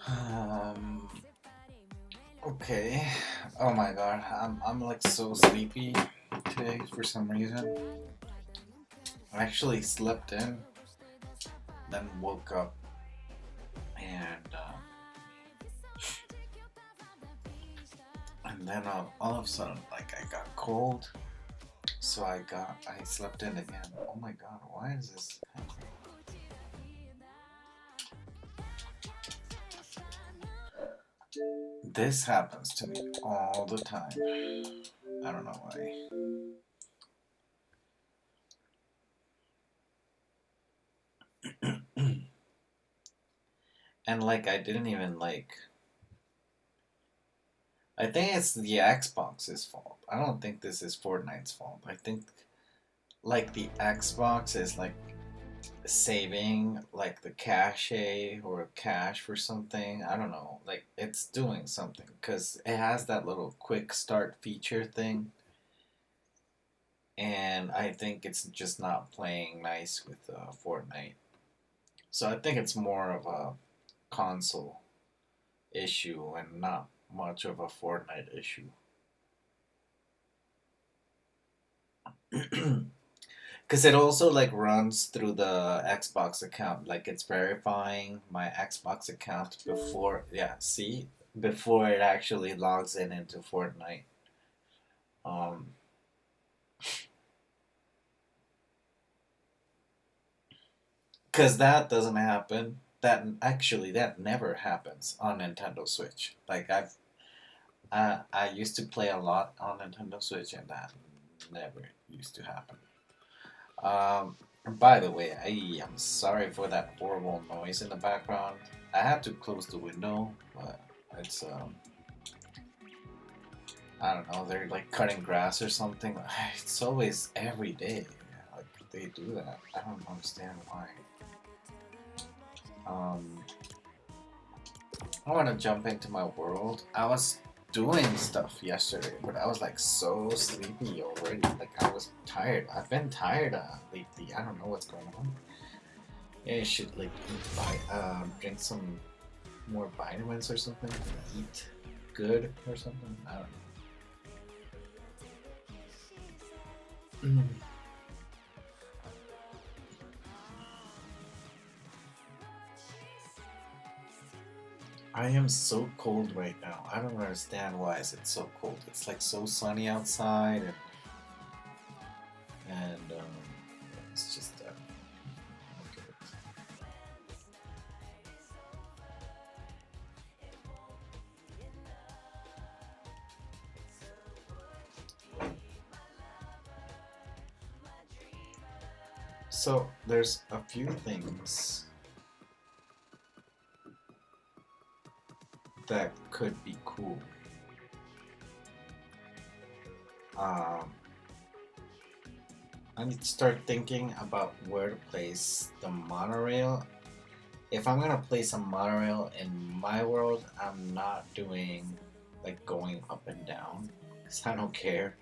um, okay. Oh my god, I'm like so sleepy today for some reason. I actually slept in, then woke up, and then all of a sudden, like I got cold, so I slept in again. Oh my god, why is this happening? This happens to me all the time. I don't know why. And like I didn't even like. I think it's the Xbox's fault. I don't think this is Fortnite's fault. I think like the Xbox is like saving like the cache or cache for something. I don't know. Like it's doing something because it has that little quick start feature thing, and I think it's just not playing nice with Fortnite. So I think it's more of a console issue and not much of a Fortnite issue. Because it also like runs through the Xbox account, like it's verifying my Xbox account before, yeah, see, before it actually logs in into Fortnite. Um, because that doesn't happen. That never happens on Nintendo Switch. Like I used to play a lot on Nintendo Switch, and that never used to happen. By the way, I am sorry for that horrible noise in the background. I had to close the window, but it's I don't know. They're like cutting grass or something. It's always every day. Like they do that. I don't understand why. Um, I want to jump into my world. I was doing stuff yesterday, but I was like so sleepy already. Like I was tired. I've been tired lately. I don't know what's going on. Yeah, you should like drink some more vitamins or something. Eat good or something. I don't know. I am so cold right now. I don't understand why is it so cold. It's like so sunny outside, and it's just okay. So there's a few things that could be cool. Um, I need to start thinking about where to place the monorail. If I'm gonna place a monorail in my world, I'm not doing like going up and down because I don't care.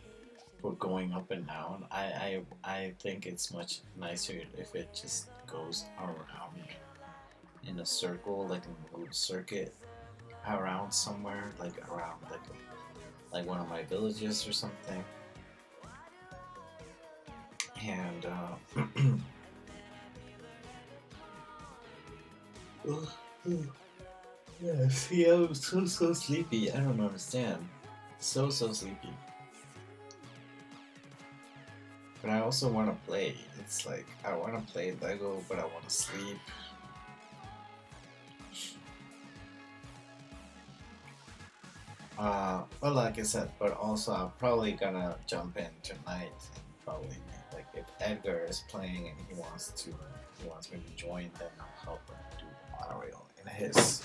for going up and down. I think it's much nicer if it just goes around in a circle, like a little circuit around somewhere, like around like one of my villages or something. And yeah, see, I'm so sleepy. I don't understand. So sleepy. But I also want to play. It's like I want to play Lego, but I want to sleep. But like I said, but also I'm probably gonna jump in tonight and probably like if Edgar is playing and he wants me to join, then I'll help him do the monorail in his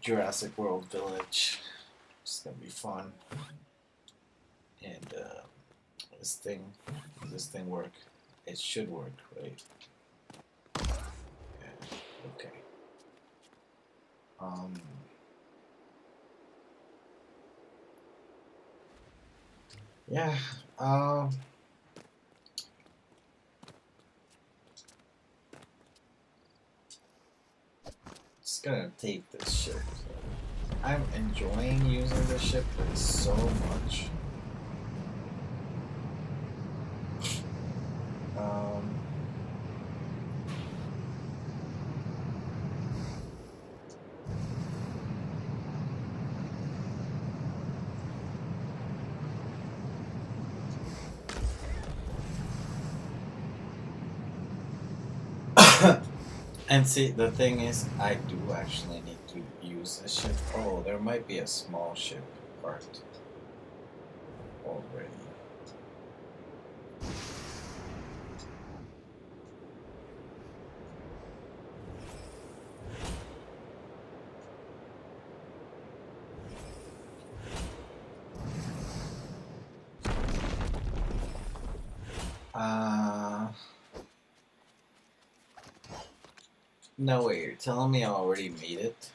Jurassic World village. It's gonna be fun. And this thing, does this thing work? It should work, right? Yeah, okay. Yeah. Just gonna take this ship. I'm enjoying using this ship so much. Um, and see, the thing is, I do actually need to use a ship. Oh, there might be a small ship part already. Uh, no way, you're telling me I already made it?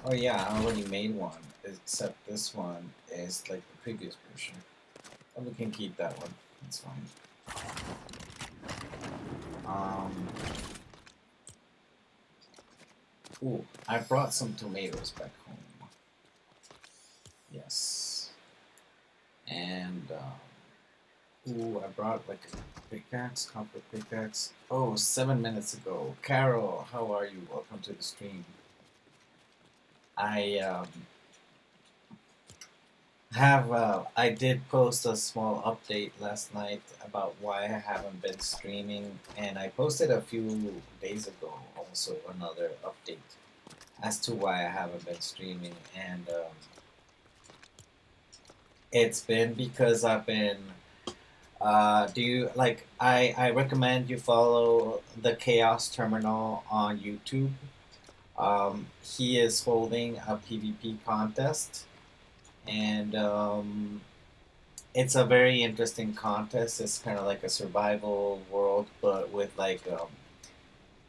Oh yeah, I already made one, except this one is like the previous version. And we can keep that one, it's fine. Ooh, I brought some tomatoes back home. Yes. And, ooh, I brought like a pickaxe, copper pickaxe. Oh, 7 minutes ago. Carol, how are you? Welcome to the stream. I did post a small update last night about why I haven't been streaming, and I posted a few days ago also another update as to why I haven't been streaming, and it's been because I've been. Do you like? I recommend you follow the Chaos Terminal on YouTube. He is holding a PvP contest, and it's a very interesting contest. It's kind of like a survival world, but with like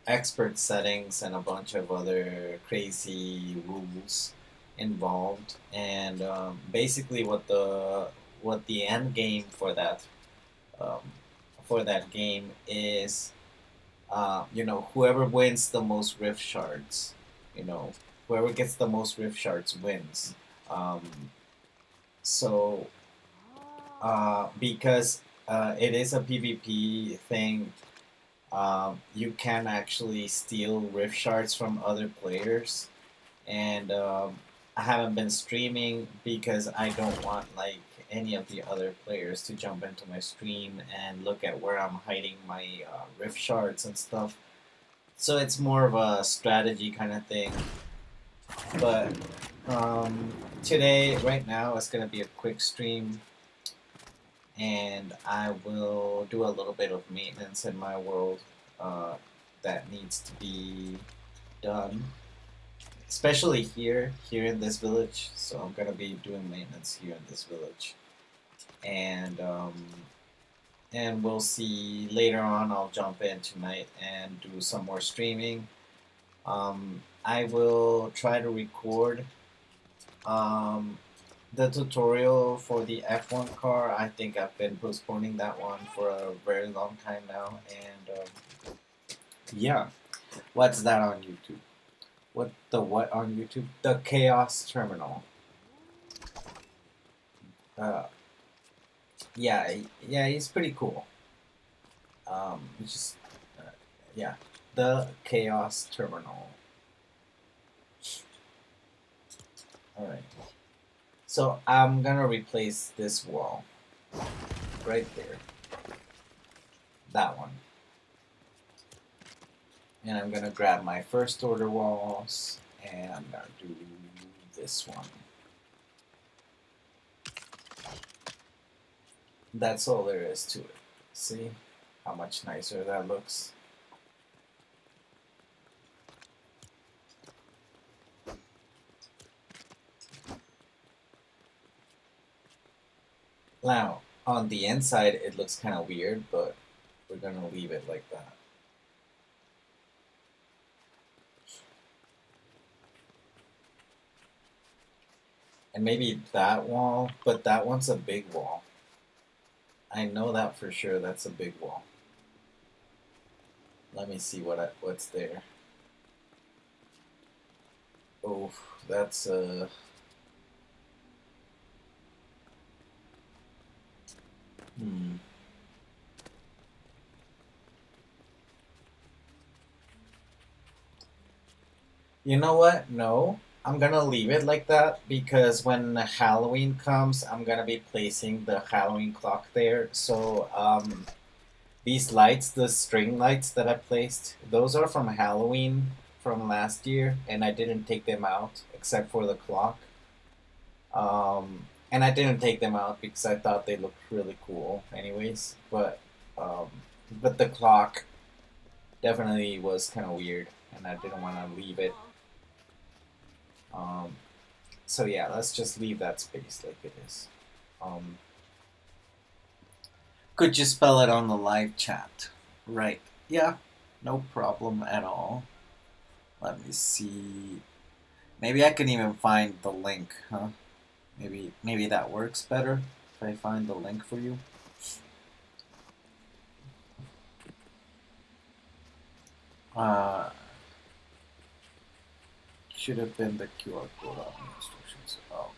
expert settings and a bunch of other crazy rules involved. And basically, what the end game um, for that game is, whoever wins the most rift shards, you know, whoever gets the most rift shards wins. Um, so because it is a PvP thing, you can actually steal rift shards from other players, and I haven't been streaming because I don't want like any of the other players to jump into my stream and look at where I'm hiding my rift shards and stuff. So it's more of a strategy kind of thing. But today, right now, it's gonna be a quick stream, and I will do a little bit of maintenance in my world that needs to be done, especially here in this village. So I'm gonna be doing maintenance here in this village, and and we'll see later on. I'll jump in tonight and do some more streaming. I will try to record um, the tutorial for the F1 car. I think I've been postponing that one for a very long time now, and yeah. What's that on YouTube? What on YouTube? The Chaos Terminal. Uh, yeah, yeah, he's pretty cool. It's just, yeah, the Chaos Terminal. All right. So I'm gonna replace this wall right there. That one. And I'm gonna grab my first order walls and do this one. That's all there is to it. See how much nicer that looks? Now, on the inside, it looks kind of weird, but we're gonna leave it like that. And maybe that wall, but that one's a big wall. I know that for sure. That's a big wall. Let me see what's there. Oh, that's You know what? No. I'm gonna leave it like that because when Halloween comes, I'm gonna be placing the Halloween clock there. So, these lights, the string lights that I placed, those are from Halloween from last year, and I didn't take them out except for the clock. And I didn't take them out because I thought they looked really cool, anyways. Um, but the clock definitely was kind of weird, and I didn't want to leave it. Um, so yeah, let's just leave that space like it is. Um, could you spell it on the live chat? Right. Yeah, no problem at all. Let me see. Maybe I can even find the link, huh? Maybe that works better if I find the link for you. Should have been the QR code on the instructions. Oh,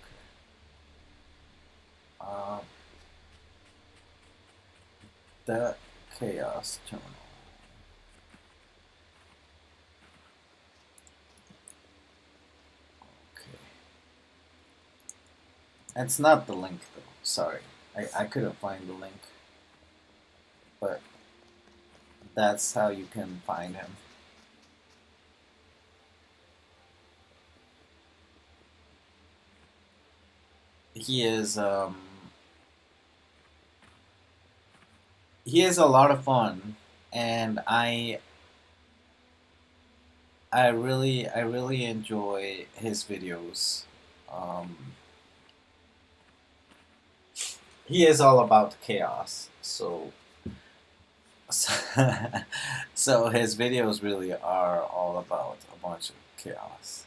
okay. The Chaos Terminal. Okay. That's not the link though. Sorry. I couldn't find the link. But that's how you can find him. He is a lot of fun, and I really enjoy his videos. He is all about chaos, so so his videos really are all about a bunch of chaos.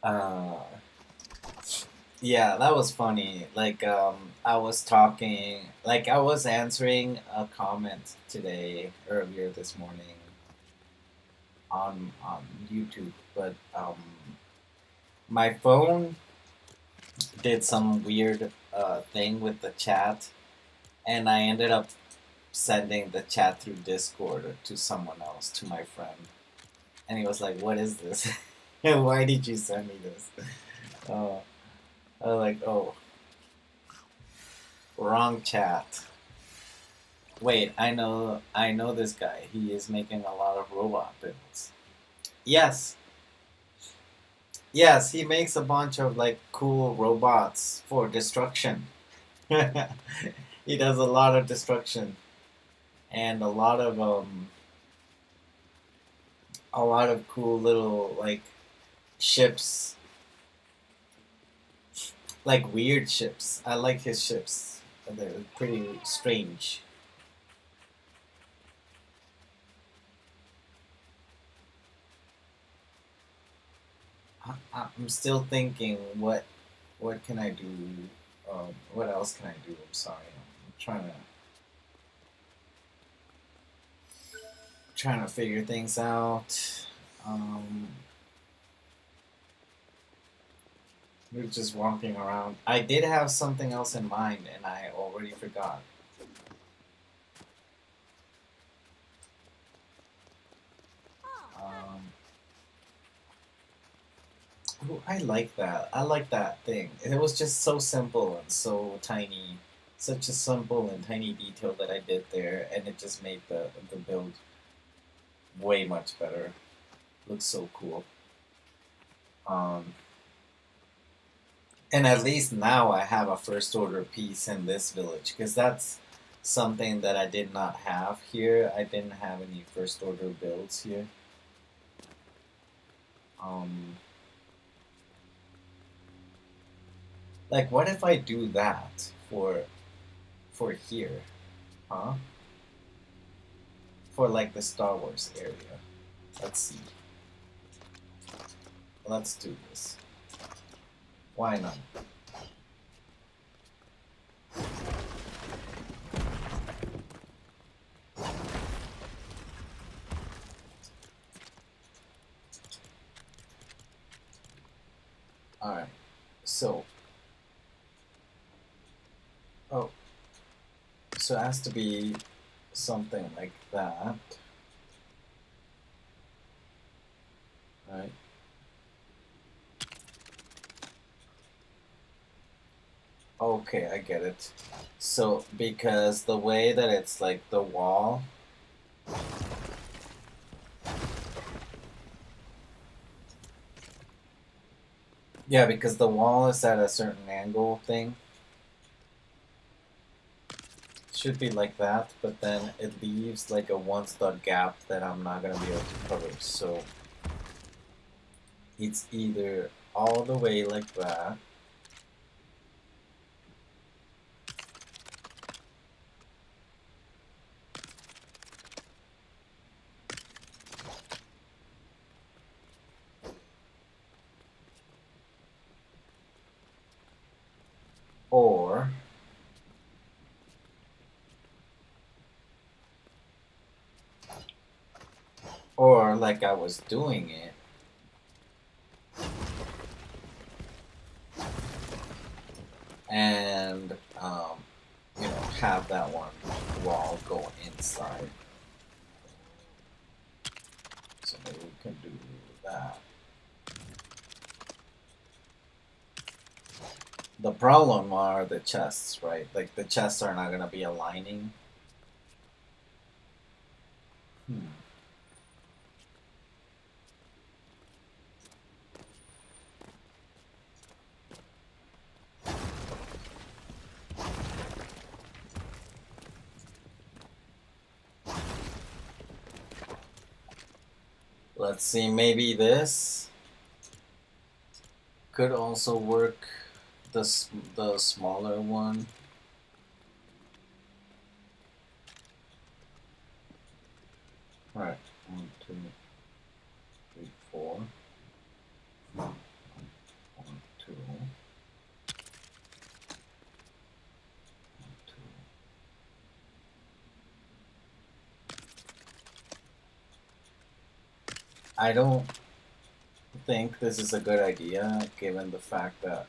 Uh, yeah, that was funny. Like, I was talking, like, I was answering a comment today, earlier this morning, on YouTube, but my phone did some weird thing with the chat, and I ended up sending the chat through Discord to someone else, to my friend, and he was like, "What is this? Why did you send me this?" Uh, I was like, "Oh, wrong chat." Wait, I know this guy. He is making a lot of robot builds. Yes, Yes, he makes a bunch of like cool robots for destruction. He does a lot of destruction and a lot of cool little like ships, like weird ships. I like his ships. They're pretty strange. I'm still thinking what can I do? What else can I do? I'm sorry. I'm trying to figure things out. Um, we're just walking around. I did have something else in mind, and I already forgot. Um, ooh, I like that. I like that thing. It was just so simple and so tiny. Such a simple and tiny detail that I did there, and it just made the build way much better. Looks so cool. Um, and at least now I have a first order piece in this village because that's something that I did not have here. I didn't have any first order builds here. Um, like, what if I do that for here, huh? For like the Star Wars area. Let's see. Let's do this. Why not? All right. So, oh, so it has to be something like that, right? Okay, I get it. So, because the way that it's like the wall, yeah, because the wall is at a certain angle thing, should be like that, but then it leaves like a one stud gap that I'm not gonna be able to cover. So, it's either all the way like that, or like I was doing it, and have that one wall go inside. So maybe we can do that. The problem are the chests, right? Like the chests are not gonna be aligning. Hmm. Let's see, maybe this could also work. The smaller one. All right, 1, 2, 3, 4. 1, 2, 1, 2. I don't think this is a good idea, given the fact that.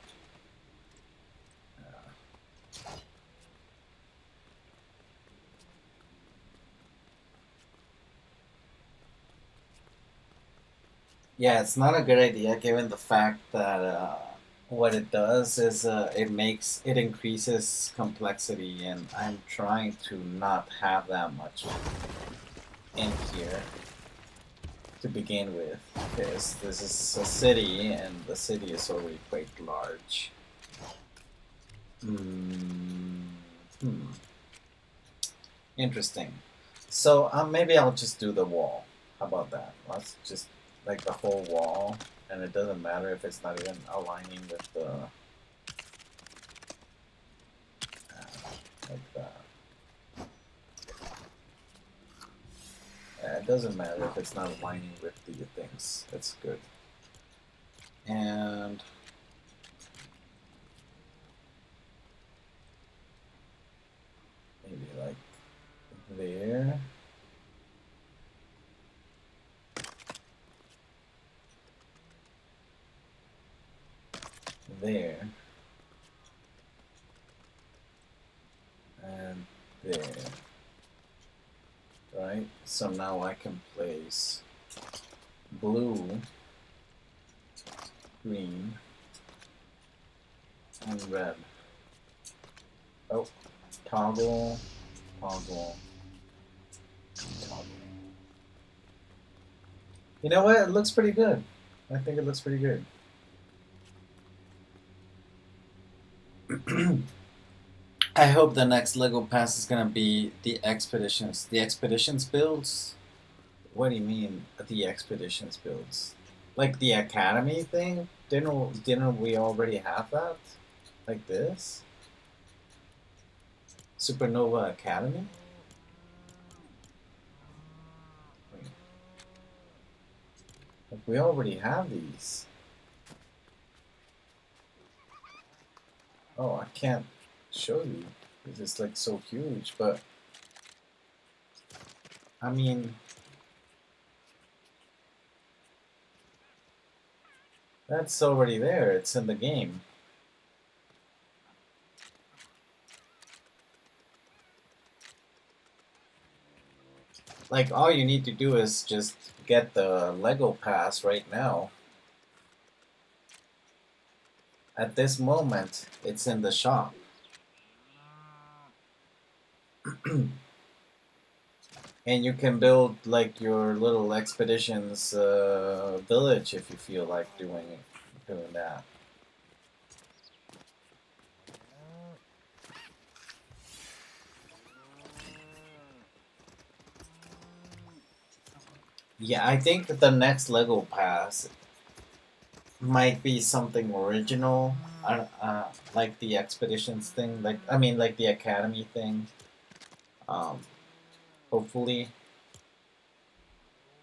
Yeah, it's not a good idea given the fact that what it does is it increases complexity, and I'm trying to not have that much in here. to begin with, because this is a city and the city is already quite large. Interesting. So maybe I'll just do the wall. How about that? Let's just like the whole wall, and it doesn't matter if it's not even aligning with the like that. It doesn't matter if it's not aligning with the things. That's good. And maybe like there. There. And there. Right? So now I can place blue, green, and red. Oh, toggle, toggle, toggle. You know what? It looks pretty good. I think it looks pretty good. I hope the next Lego pass is gonna be the expeditions. The expeditions builds? What do you mean the expeditions builds? Like the academy thing? Didn't we already have that? Like this? Supernova Academy? Like we already have these. Oh, I can't show you. It's just like so huge, but I mean, that's already there. It's in the game. Like all you need to do is just get the Lego pass right now. At this moment, it's in the shop. And you can build like your little expeditions village if you feel like doing that. Yeah, I think that the next Lego pass might be something original. Like the expeditions thing. Like I mean, like the academy thing. Hopefully.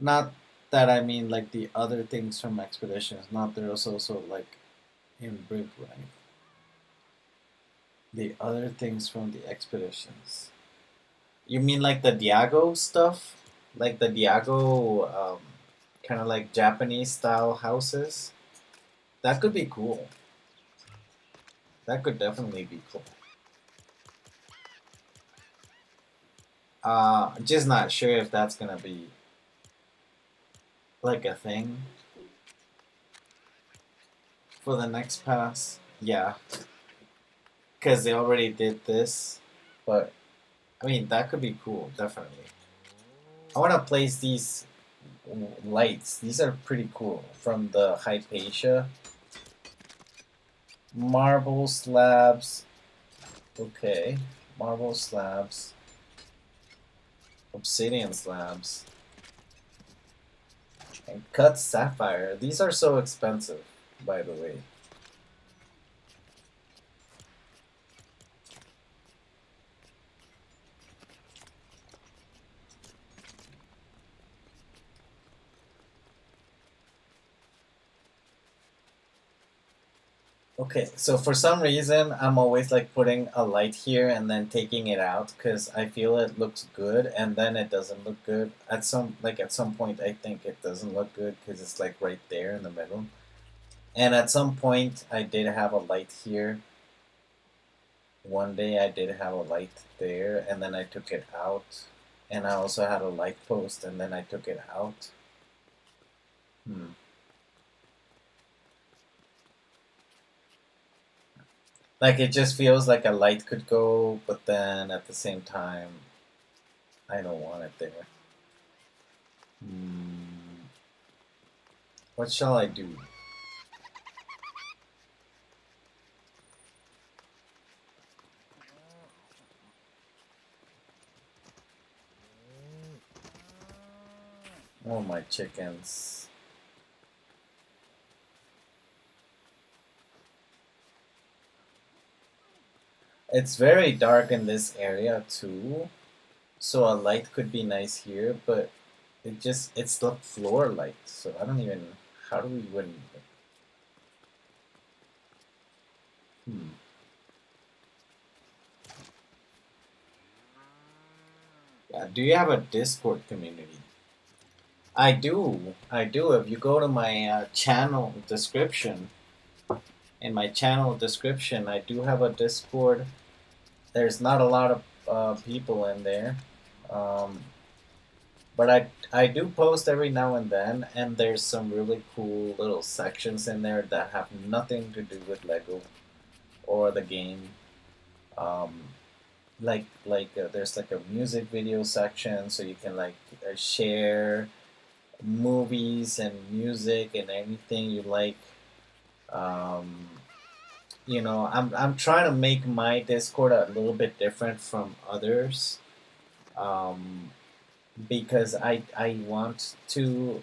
Not that I mean like the other things from expeditions. Not there's also like in Brick, right? The other things from the expeditions. You mean like the Diago stuff? Like the Diago, kind of like Japanese style houses? That could be cool. That could definitely be cool. Just not sure if that's gonna be like a thing for the next pass. Yeah, because they already did this, but I mean that could be cool, definitely. I want to place these lights. These are pretty cool from the Hypatia. Marble slabs. Okay, marble slabs. Obsidian slabs. And cut sapphire. These are so expensive, by the way. Okay, so for some reason, I'm always like putting a light here and then taking it out because I feel it looks good and then it doesn't look good. At some point, I think it doesn't look good because it's like right there in the middle. And at some point, I did have a light here. One day, I did have a light there, and then I took it out. And I also had a light post, and then I took it out. Like it just feels like a light could go, but then at the same time, I don't want it there. What shall I do? Oh, my chickens. It's very dark in this area too, so a light could be nice here, but it's the floor light, so I don't even, how do we even, hmm. Yeah, do you have a Discord community? I do. If you go to my channel description, in my channel description, I do have a Discord. There's not a lot of people in there, um, but I do post every now and then, and there's some really cool little sections in there that have nothing to do with Lego or the game. Um, there's like a music video section, so you can like share movies and music and anything you like. Um, I'm trying to make my Discord a little bit different from others, um, because I want to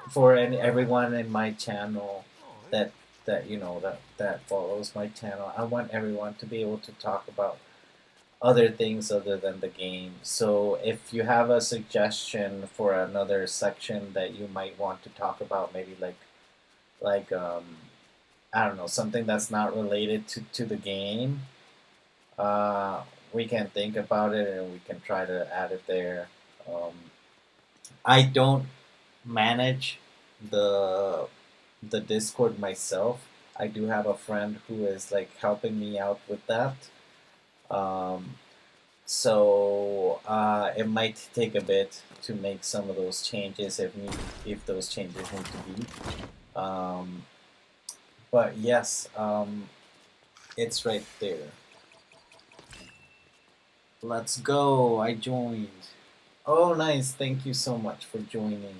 for everyone in my channel that that follows my channel. I want everyone to be able to talk about other things other than the game. So if you have a suggestion for another section that you might want to talk about, maybe like I don't know, something that's not related to the game, uh, we can think about it and we can try to add it there. Um, I don't manage the the Discord myself. I do have a friend who is like helping me out with that. Um, it might take a bit to make some of those changes if those changes need to be. Um, but yes, it's right there. Let's go. I joined. Oh, nice. Thank you so much for joining.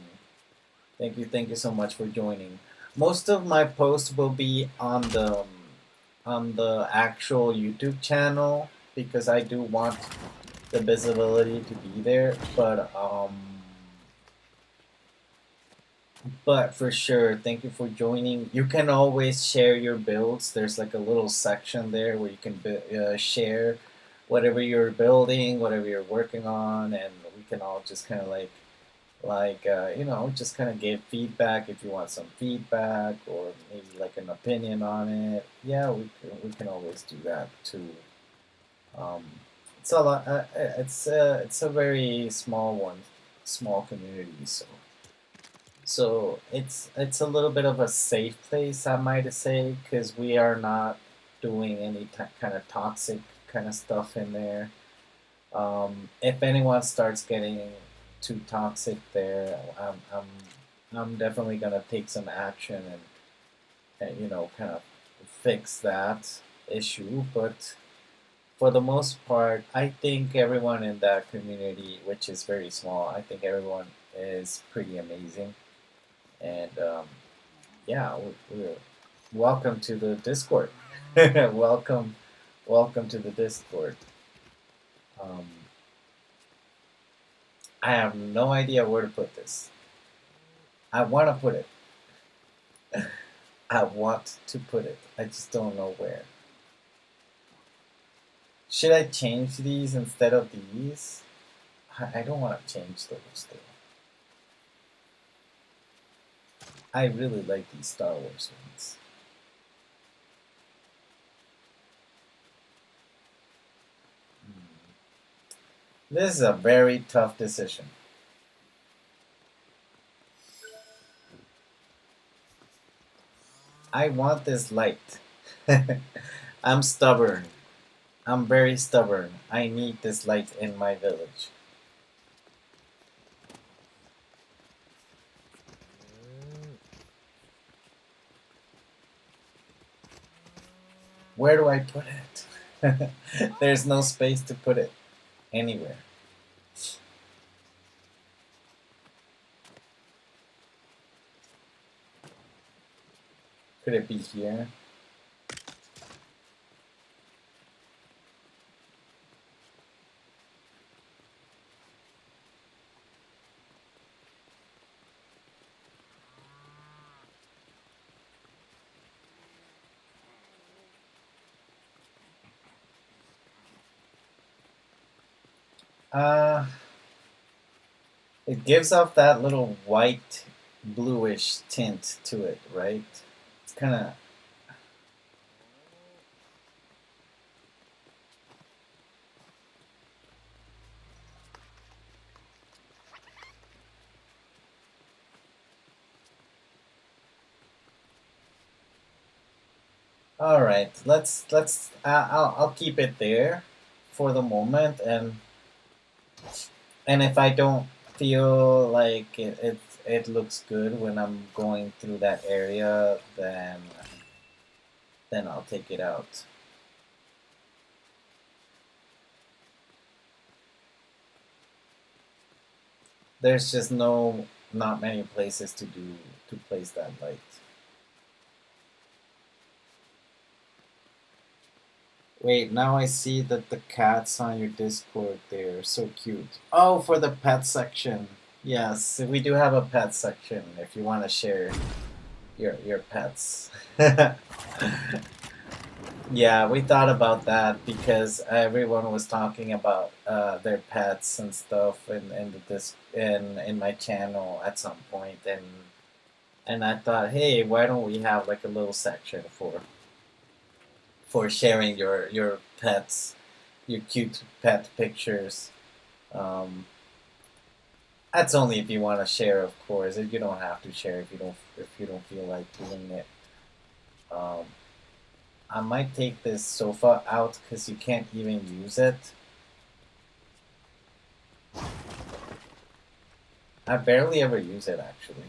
Thank you so much for joining. Most of my posts will be on the actual YouTube channel because I do want the visibility to be there. But for sure, thank you for joining. You can always share your builds. There's like a little section there where you can share whatever you're building, whatever you're working on, and we can all just kind of just kind of give feedback if you want some feedback or maybe like an opinion on it. Yeah, we can always do that too. Um, it's a lot. It's a very small one, small community. So it's a little bit of a safe place, I might say, because we are not doing any kind of toxic kind of stuff in there. If anyone starts getting too toxic there, I'm definitely gonna take some action and kind of fix that issue. But for the most part, I think everyone in that community, which is very small, I think everyone is pretty amazing. And yeah, we're welcome to the Discord. welcome, welcome to the Discord. Um, I have no idea where to put this. I want to put it. I want to put it. I just don't know where. Should I change these instead of these? I don't want to change those though. I really like these Star Wars ones. This is a very tough decision. I want this light. I'm stubborn. I'm very stubborn. I need this light in my village. Where do I put it? There's no space to put it anywhere. Could it be here? Uh, it gives off that little white, bluish tint to it, right? It's kind of... All right, let's I'll keep it there for the moment, and if I don't feel like it looks good when I'm going through that area, then I'll take it out. There's just not many places to place that light. Wait, now I see that the cats on your Discord, they're so cute. Oh, for the pet section. Yes, we do have a pet section if you want to share your pets. Yeah, we thought about that because everyone was talking about their pets and stuff in my channel at some point, and I thought, hey, why don't we have like a little section for sharing your pets, your cute pet pictures. Um, that's only if you want to share, of course. You don't have to share if you don't feel like doing it. Um, I might take this sofa out because you can't even use it. I barely ever use it actually.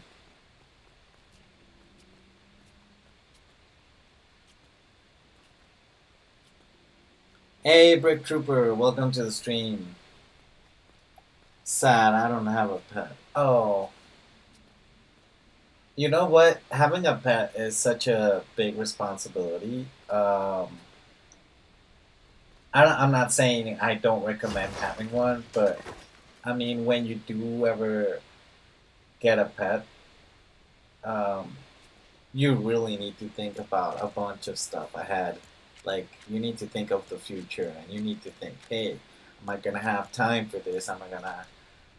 Hey, Brick Trooper, welcome to the stream. Sad, I don't have a pet. Oh. You know what? Having a pet is such a big responsibility. I'm not saying I don't recommend having one, but I mean, when you do ever get a pet, um, you really need to think about a bunch of stuff ahead. Like, you need to think of the future, and you need to think, hey, am I gonna have time for this? Am I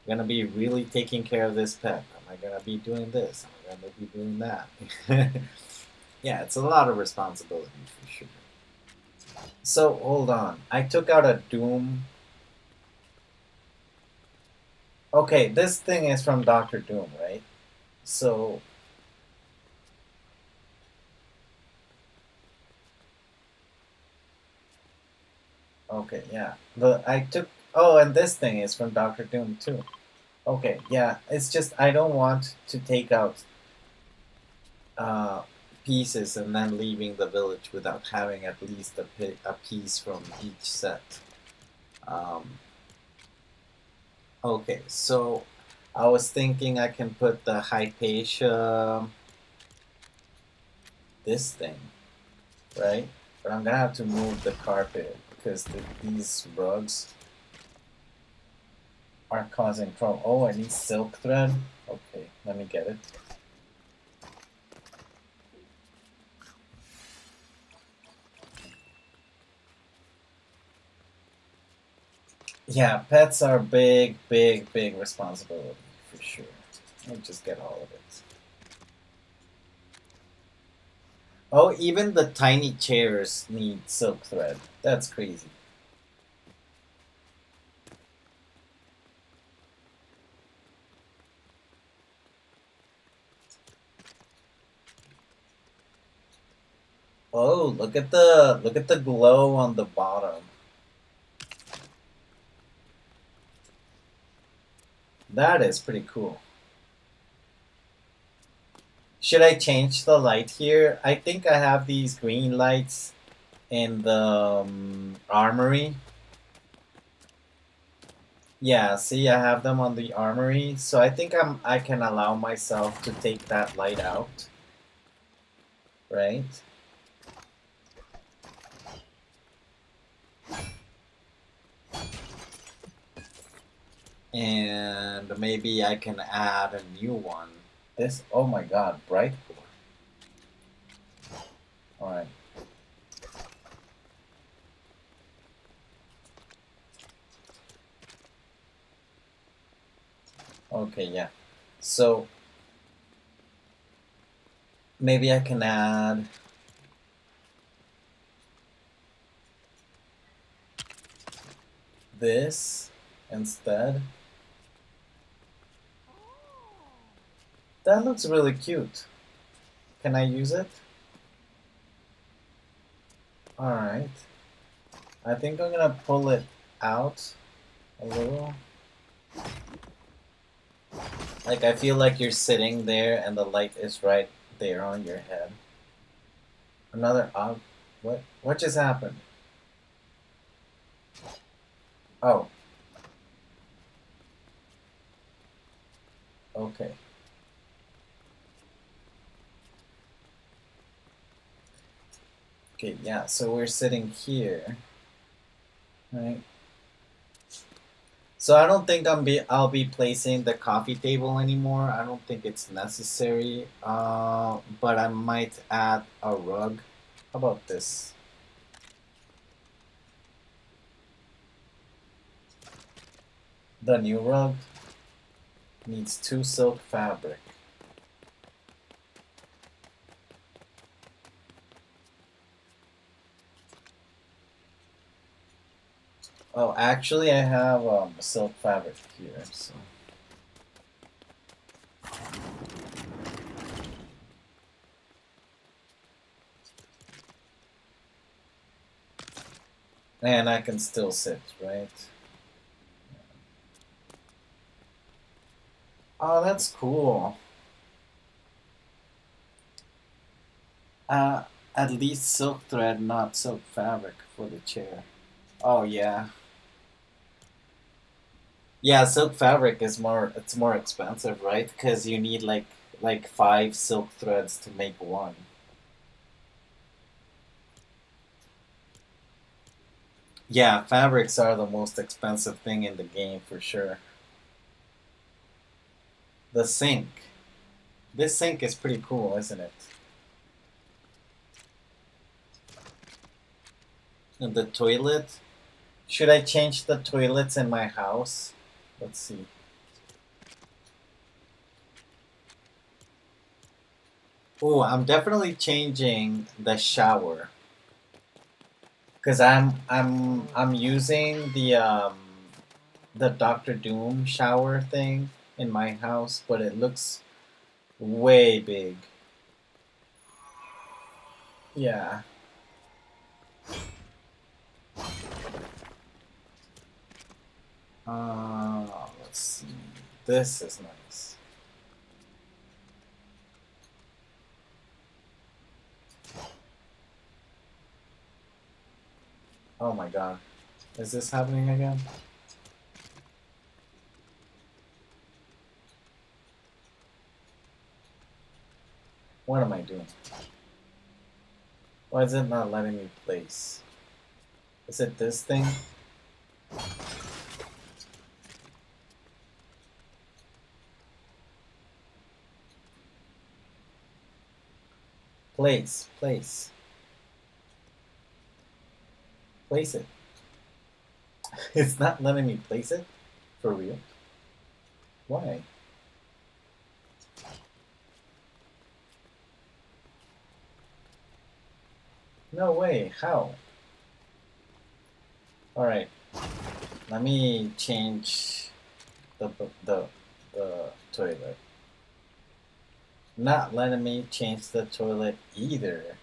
gonna be really taking care of this pet? Am I gonna be doing this? Am I gonna be doing that? Yeah, it's a lot of responsibility for sure. So hold on, I took out a Doom. Okay, this thing is from Doctor Doom, right? So okay, yeah. I took. Oh, and this thing is from Doctor Doom too. Okay, yeah. It's just I don't want to take out uh, pieces and then leaving the village without having at least a piece from each set. Um, okay, so I was thinking I can put the Hypatia, this thing, right? But I'm gonna have to move the carpet because these rugs are causing trouble. Oh, I need silk thread. Okay, let me get it. Yeah, pets are big, big, big responsibility for sure. Let me just get all of it. Oh, even the tiny chairs need silk thread. That's crazy. Oh, look at the glow on the bottom. That is pretty cool. Should I change the light here? I think I have these green lights in the armory. Yeah, see, I have them on the armory, so I think I can allow myself to take that light out. right? And maybe I can add a new one. This, oh my god, bright core. Alright. Okay, yeah. So maybe I can add this instead. That looks really cute. Can I use it? Alright. I think I'm gonna pull it out a little. Like, I feel like you're sitting there and the light is right there on your head. Another what just happened? Oh. Okay. Okay, yeah, so we're sitting here. Right? So I don't think I'll be placing the coffee table anymore. I don't think it's necessary. But I might add a rug. How about this? The new rug needs 2 silk fabric. Oh, actually, I have silk fabric here, so. And I can still sit, right? Oh, that's cool. At least silk thread, not silk fabric for the chair. Oh, yeah. Yeah, silk fabric is it's more expensive, right? Because you need like 5 silk threads to make one. Yeah, fabrics are the most expensive thing in the game for sure. The sink. This sink is pretty cool, isn't it? And the toilet. Should I change the toilets in my house? Let's see. Oh, I'm definitely changing the shower. Cause I'm using the Doctor Doom shower thing in my house, but it looks way big. Yeah. Let's see. This is nice. Oh my god. Is this happening again? What am I doing? Why is it not letting me place? Is it this thing? Place. Place it. It's not letting me place it? For real? Why? No way. How? Alright. Let me change the toilet. Not letting me change the toilet either.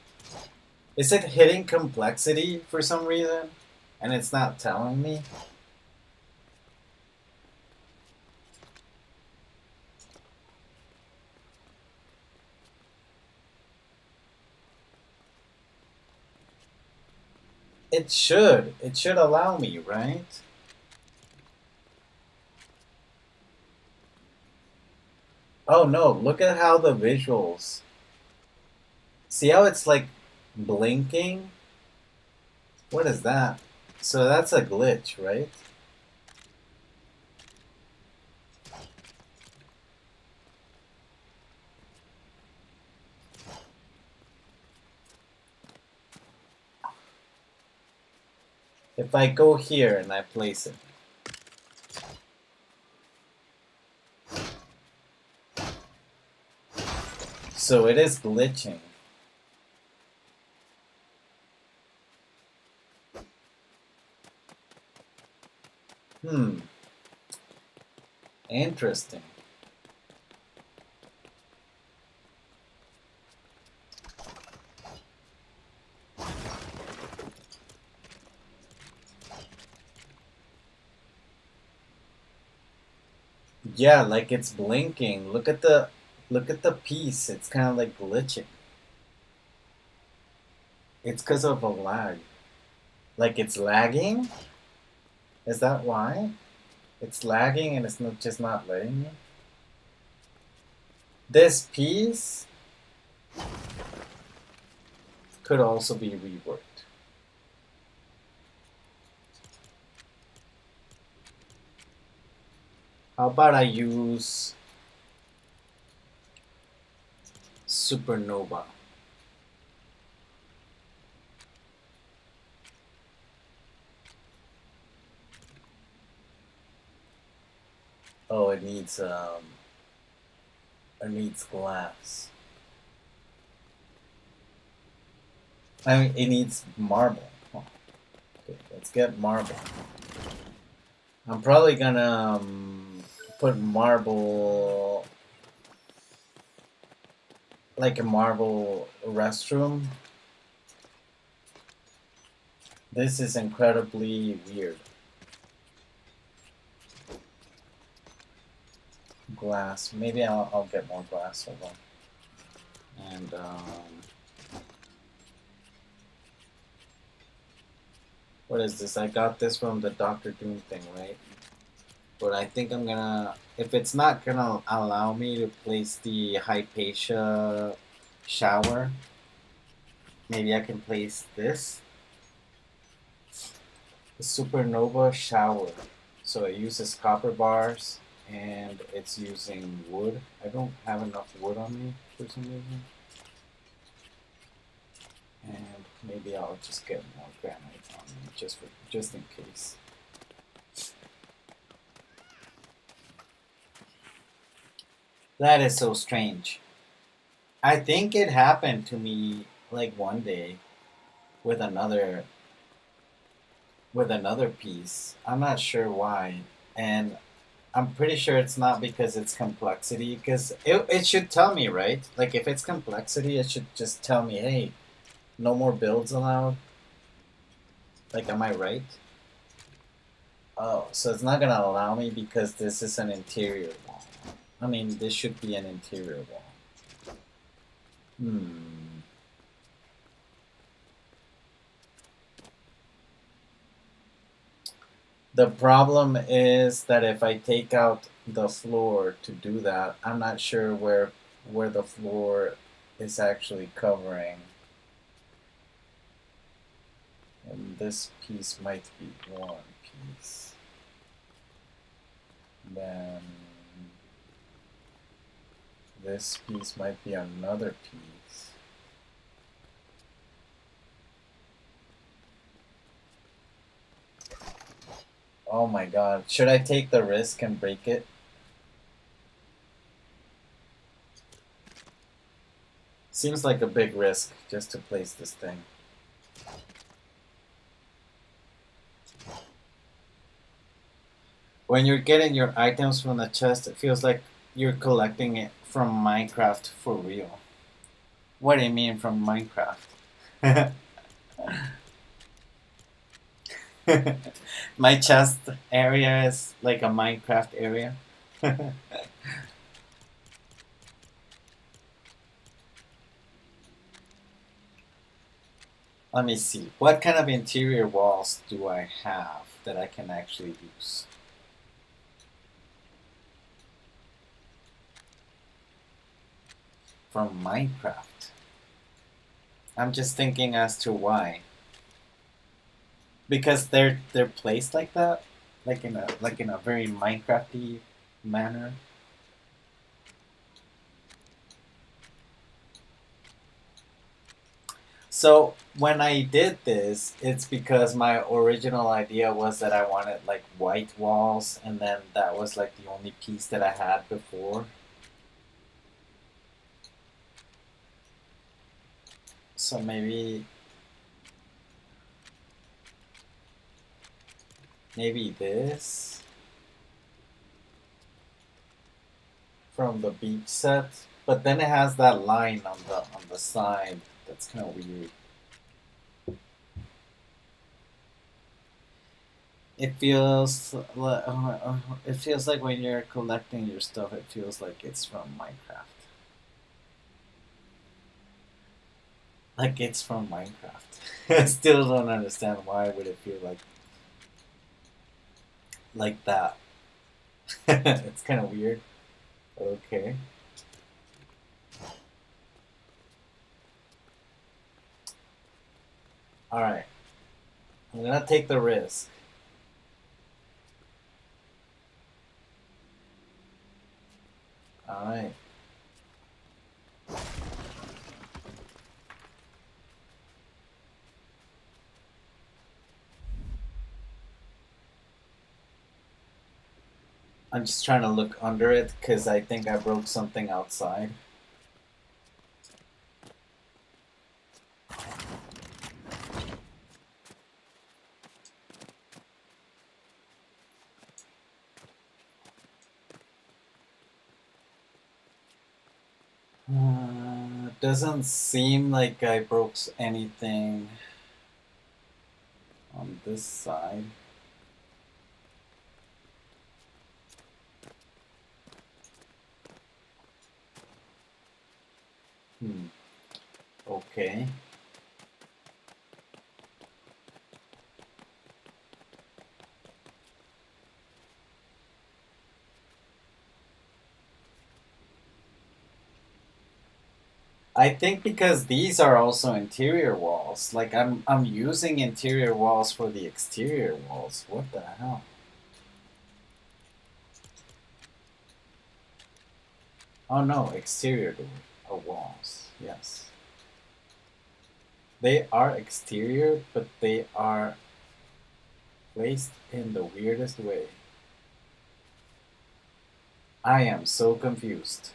Is it hitting complexity for some reason? And it's not telling me? It should. It should allow me, right? Oh no, look at how the visuals. See how it's like blinking? What is that? So that's a glitch, right? If I go here and I place it. So it is glitching. Hmm. Interesting. Yeah, like it's blinking. Look at the piece. It's kind of like glitching. It's because of a lag. Like it's lagging? Is that why? It's lagging and it's not just not letting me? This piece could also be reworked. How about I use Supernova? Oh, it needs glass. I mean, it needs marble. Oh, okay, let's get marble. I'm probably gonna put marble, like a marble restroom. This is incredibly weird. Glass. Maybe I'll get more glass. Hold on. And what is this? I got this from the Doctor Doom thing, right? But I think I'm gonna. If it's not gonna allow me to place the Hypatia shower, maybe I can place this. The Supernova shower. So it uses copper bars and it's using wood. I don't have enough wood on me for some reason. And maybe I'll just get more granite on me just in case. That is so strange. I think it happened to me like one day with another piece. I'm not sure why. And I'm pretty sure it's not because it's complexity, because it should tell me, right? Like if it's complexity, it should just tell me, hey, no more builds allowed. Like, am I right? Oh, so it's not gonna allow me because this is an interior wall. I mean, this should be an interior wall. Hmm. The problem is that if I take out the floor to do that, I'm not sure where the floor is actually covering. And this piece might be one piece. Then this piece might be another piece. Oh my god. Should I take the risk and break it? Seems like a big risk just to place this thing. When you're getting your items from the chest, it feels like you're collecting it from Minecraft for real. What do you mean from Minecraft? My chest area is like a Minecraft area. Let me see. What kind of interior walls do I have that I can actually use? From Minecraft. I'm just thinking as to why. Because they're placed like that, like in a very Minecrafty manner. So when I did this, it's because my original idea was that I wanted like white walls, and then that was like the only piece that I had before. So maybe this from the beach set, but then it has that line on the side. That's kind of weird. It feels like when you're collecting your stuff, it feels like it's from Minecraft. Like it's from Minecraft. I still don't understand why would it feel like that. It's kind of weird. Okay. All right. I'm gonna take the risk. All right. I'm just trying to look under it because I think I broke something outside. Doesn't seem like I broke anything on this side. Hmm. Okay. I think because these are also interior walls. Like I'm using interior walls for the exterior walls. What the hell? Oh no, exterior door walls. Yes. They are exterior, but they are placed in the weirdest way. I am so confused.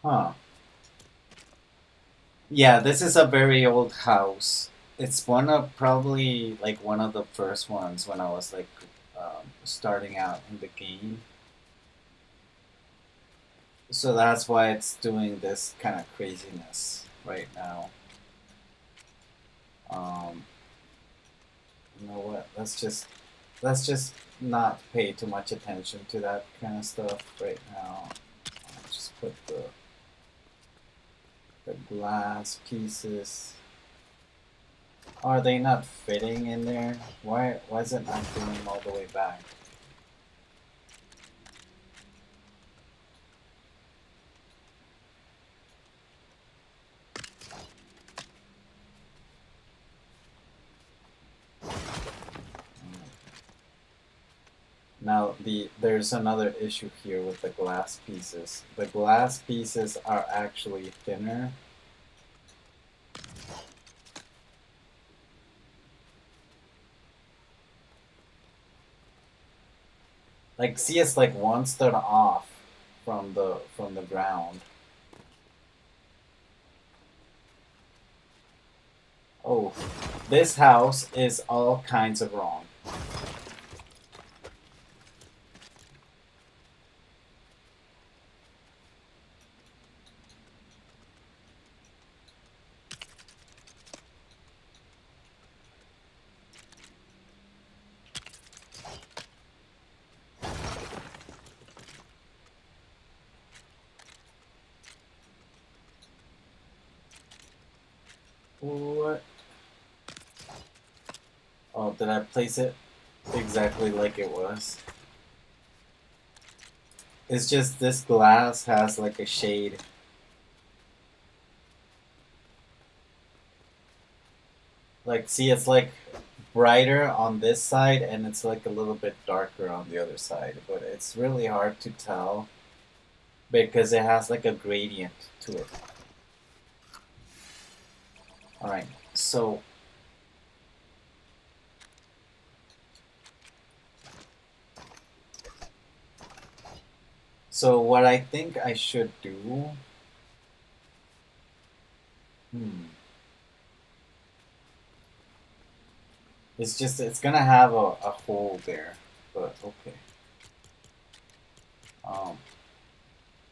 Huh. Yeah, this is a very old house. It's one of probably like one of the first ones when I was like starting out in the game. So that's why it's doing this kind of craziness right now. Um, you know what? Let's just not pay too much attention to that kind of stuff right now. Just put the glass pieces. Are they not fitting in there? Why is it not going all the way back? Now there's another issue here with the glass pieces. The glass pieces are actually thinner. Like see it's like one stud off from the ground. Oh, this house is all kinds of wrong. What? Oh, did I place it exactly like it was? It's just this glass has like a shade. Like, see, it's like brighter on this side and it's like a little bit darker on the other side, but it's really hard to tell because it has like a gradient to it. Alright, so what I think I should do, it's just, it's gonna have a hole there, but okay.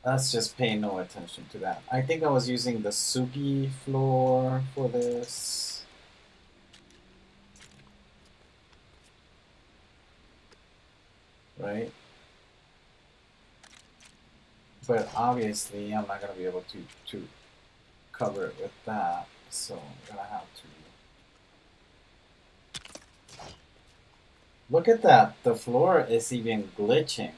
Let's just pay no attention to that. I think I was using the Sugi floor for this. Right? But obviously I'm not gonna be able to cover it with that, so I'm gonna have to. Look at that, the floor is even glitching.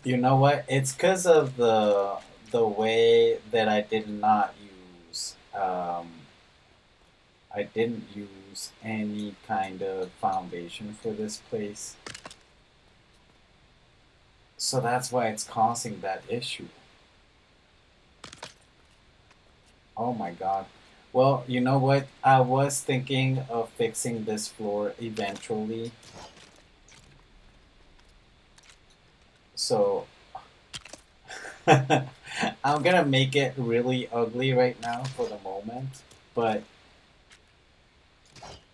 You know what? It's because of the way that I did not use I didn't use any kind of foundation for this place. So that's why it's causing that issue. Oh my god. Well, you know what? I was thinking of fixing this floor eventually. So I'm gonna make it really ugly right now for the moment, but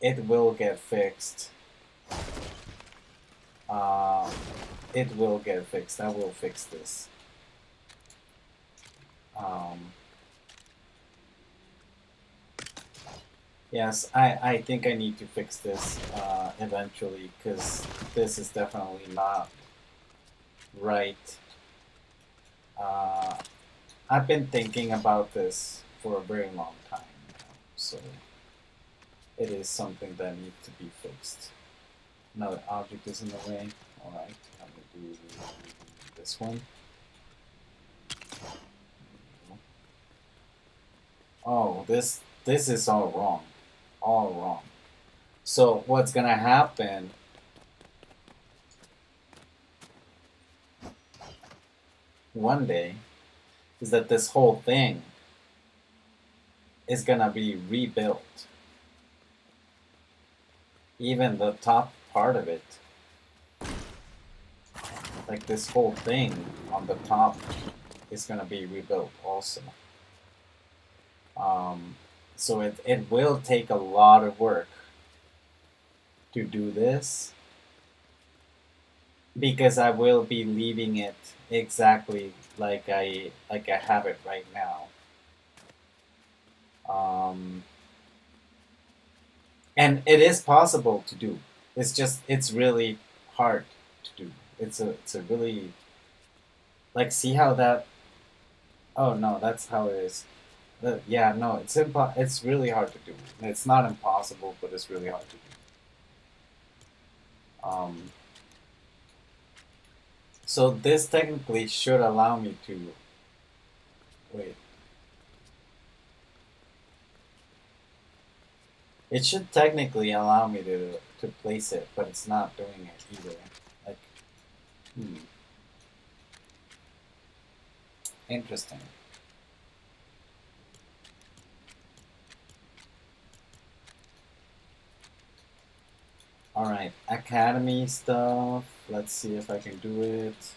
it will get fixed. It will get fixed. I will fix this. Yes, I think I need to fix this eventually because this is definitely not right. I've been thinking about this for a very long time now, so it is something that needs to be fixed. Another object is in the way. Alright, I'm going to do this one. Oh, this is all wrong. All wrong. So what's gonna happen one day is that this whole thing is gonna be rebuilt. Even the top part of it. Like this whole thing on the top is gonna be rebuilt also. So it will take a lot of work to do this because I will be leaving it exactly like I have it right now. And it is possible to do. It's just it's really hard to do. It's a really like see how that. Oh no, that's how it is. Yeah, no, it's really hard to do. It's not impossible, but it's really hard to do. So this technically should allow me to wait. It should technically allow me to place it, but it's not doing it either. Like, interesting. Alright, academy stuff. Let's see if I can do it.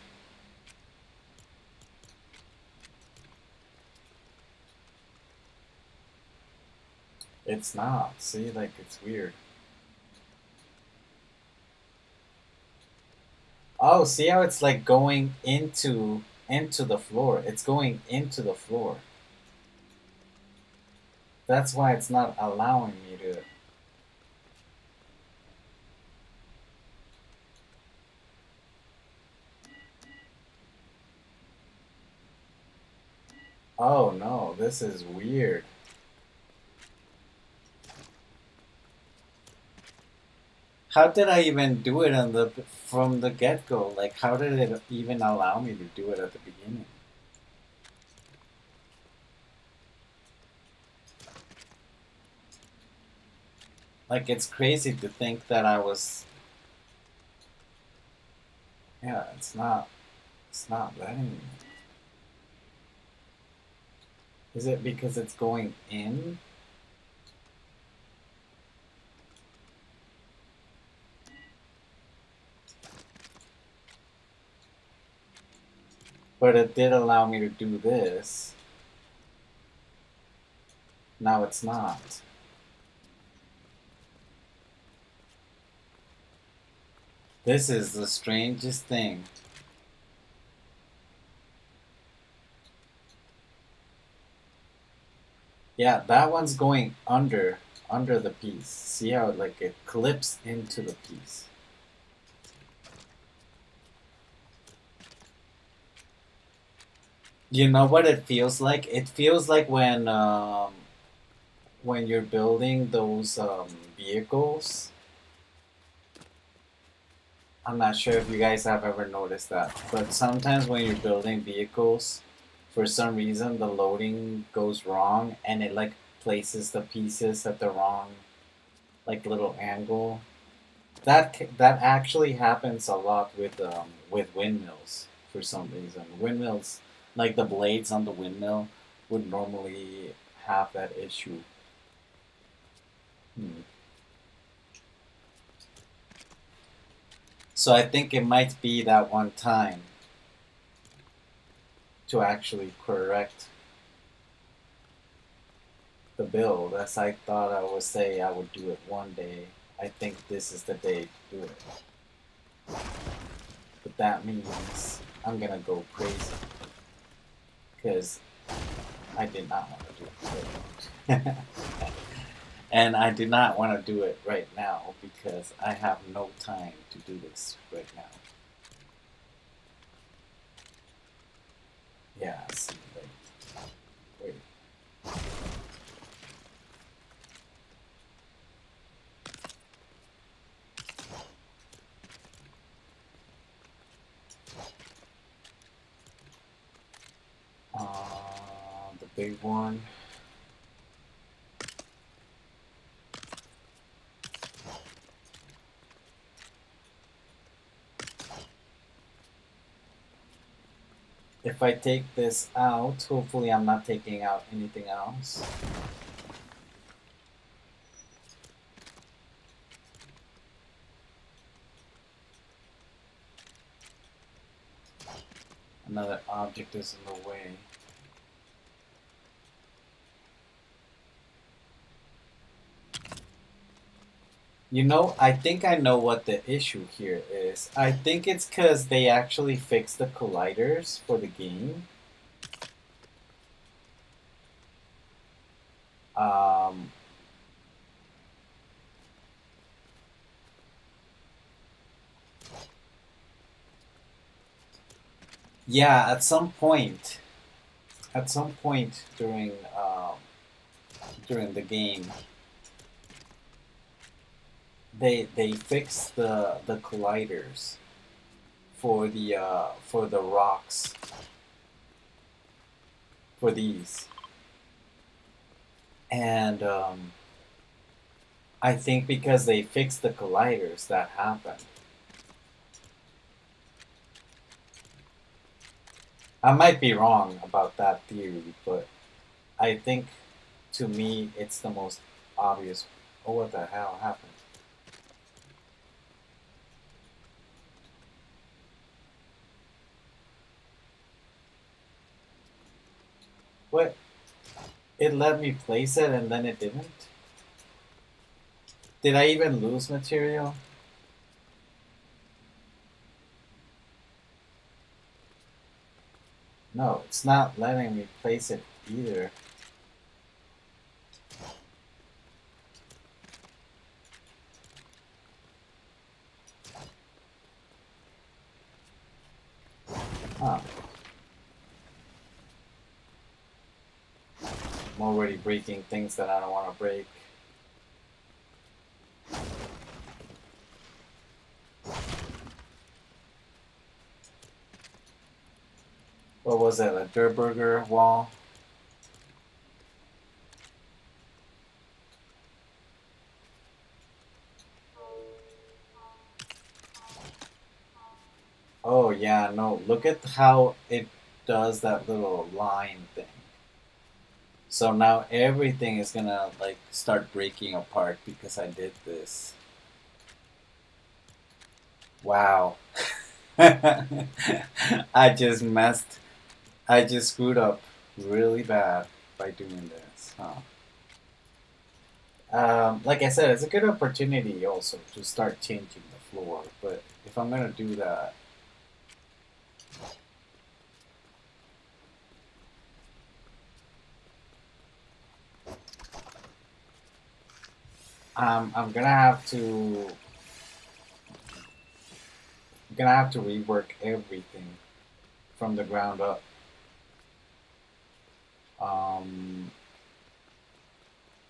It's not. See, like, it's weird. Oh, see how it's like going into the floor. It's going into the floor. That's why it's not allowing me to. Oh no, this is weird. How did I even do it on the from the get-go? Like, how did it even allow me to do it at the beginning? Like, it's crazy to think that I was. Yeah, it's not. It's not letting me. Is it because it's going in? But it did allow me to do this. Now it's not. This is the strangest thing. Yeah, that one's going under the piece. See how like it clips into the piece. You know what it feels like? It feels like when you're building those vehicles. I'm not sure if you guys have ever noticed that, but sometimes when you're building vehicles, for some reason the loading goes wrong and it like places the pieces at the wrong like little angle. That actually happens a lot with windmills for some reason. Windmills, like the blades on the windmill, would normally have that issue. Hmm. So I think it might be that one time to actually correct the build, as I thought I would say I would do it one day. I think this is the day to do it. But that means I'm gonna go crazy because I did not want to do it. And I do not want to do it right now because I have no time to do this right now. Yeah, see, like, wait. The big one. If I take this out, hopefully I'm not taking out anything else. Another object is in the way. You know, I think I know what the issue here is. I think it's because they actually fixed the colliders for the game. Um, yeah, at some point during the game, they fixed the colliders for the rocks for these, and I think because they fixed the colliders that happened. I might be wrong about that theory, but I think to me it's the most obvious. Oh, what the hell happened? What? It let me place it and then it didn't? Did I even lose material? No, it's not letting me place it either. Huh. I'm already breaking things that I don't want to break. What was it? A Durburger wall? Oh yeah, no. Look at how it does that little line thing. So now everything is gonna like start breaking apart because I did this. Wow. I just messed. I just screwed up really bad by doing this, huh? Like I said, it's a good opportunity also to start changing the floor. But if I'm gonna do that, I'm gonna have to rework everything from the ground up. Um,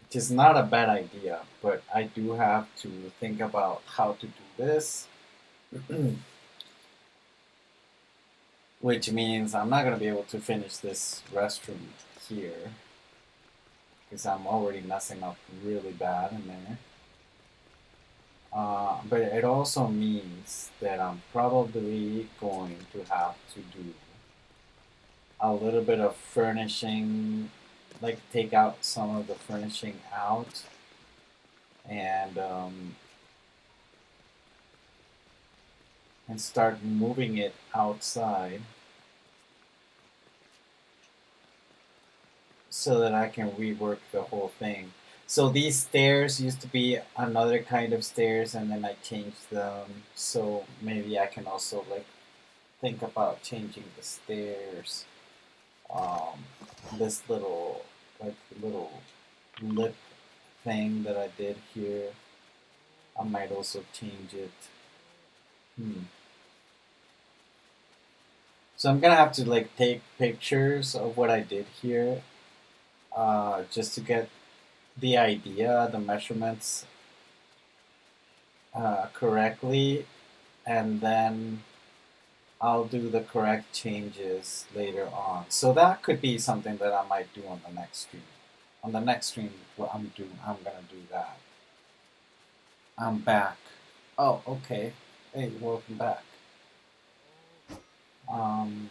which is not a bad idea, but I do have to think about how to do this, which means I'm not gonna be able to finish this restroom here because I'm already messing up really bad in there. But it also means that I'm probably going to have to do a little bit of furnishing, like take out some of the furnishing out and and start moving it outside so that I can rework the whole thing. So these stairs used to be another kind of stairs and then I changed them. So maybe I can also like think about changing the stairs. Um, this little lip thing that I did here, I might also change it. Hmm. So I'm gonna have to like take pictures of what I did here, just to get the idea, the measurements correctly, and then I'll do the correct changes later on. So that could be something that I might do on the next stream. On the next stream, what I'm gonna do that. I'm back. Oh, okay. Hey, welcome back. Um,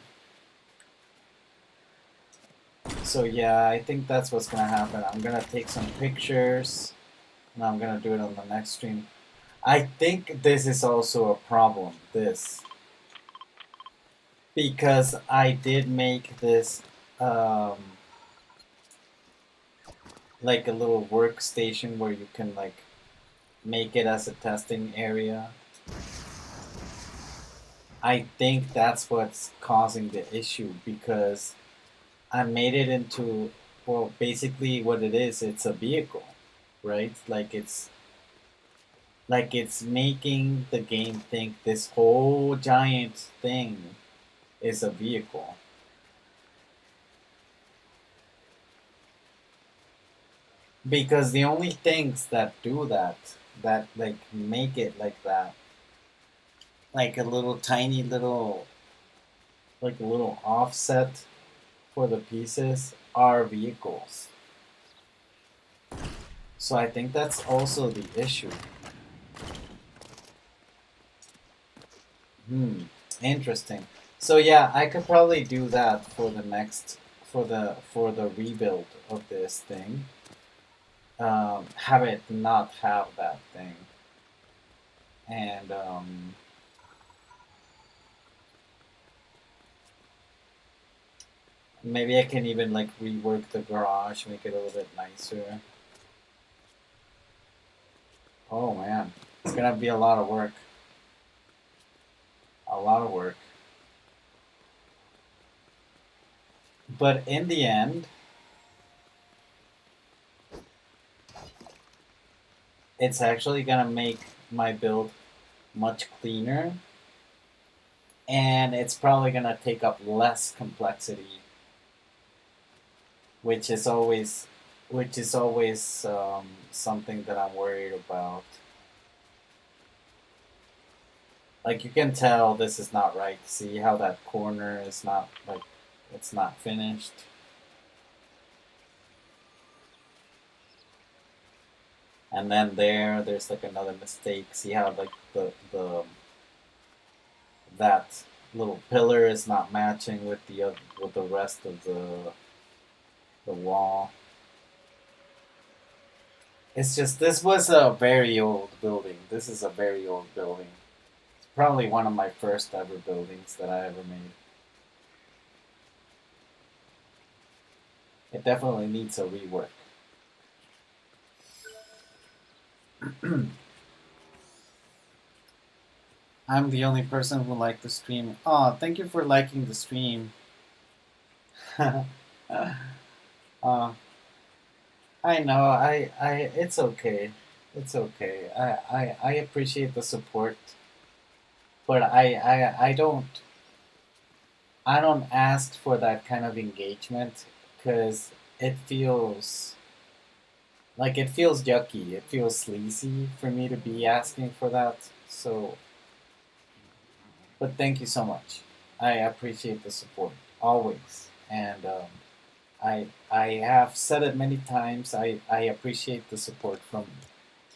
so yeah, I think that's what's gonna happen. I'm gonna take some pictures, and I'm gonna do it on the next stream. I think this is also a problem. This because I did make this um, like a little workstation where you can like make it as a testing area. I think that's what's causing the issue because I made it into, well, basically what it is, it's a vehicle, right? Like it's making the game think this whole giant thing is a vehicle. Because the only things that do that, that like make it like that, like a little tiny little, like a little offset for the pieces, are vehicles. So I think that's also the issue. Hmm. Interesting. So yeah, I could probably do that for the next for the rebuild of this thing. Have it not have that thing, and maybe I can even like rework the garage, make it a little bit nicer. Oh man, it's gonna be a lot of work. A lot of work. But in the end, it's actually gonna make my build much cleaner, and it's probably gonna take up less complexity which is always, something that I'm worried about. Like you can tell this is not right. See how that corner is not like it's not finished. And then there's like another mistake. See how like the that little pillar is not matching with with the rest of the wall. It's just this was a very old building. This is a very old building. It's probably one of my first ever buildings that I ever made. It definitely needs a rework. I'm the only person who liked the stream. Oh, thank you for liking the stream. uh, I know. It's okay. It's okay. I appreciate the support, but I don't ask for that kind of engagement because it feels it feels yucky. It feels sleazy for me to be asking for that. So, but thank you so much. I appreciate the support always, and I have said it many times. I appreciate the support from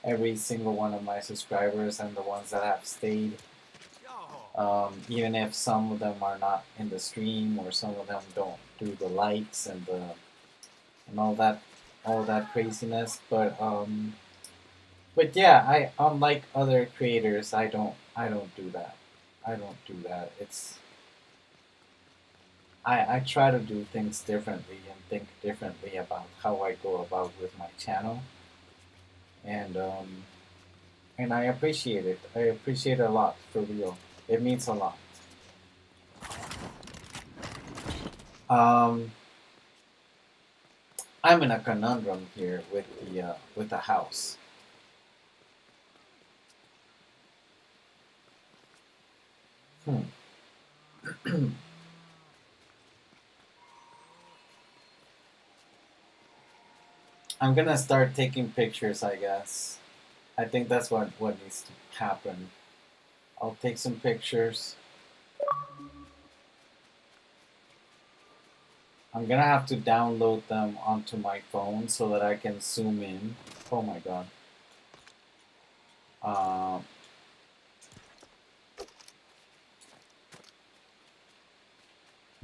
every single one of my subscribers and the ones that have stayed. Even if some of them are not in the stream or some of them don't do the likes and all that craziness. But yeah, I unlike other creators, I don't do that. I don't do that. I try to do things differently and think differently about how I go about with my channel, and I appreciate it. I appreciate it a lot for real. It means a lot. Um, I'm in a conundrum here with the house. Hmm. I'm gonna start taking pictures, I guess. I think that's what needs to happen. I'll take some pictures. I'm gonna have to download them onto my phone so that I can zoom in. Oh my god. Um,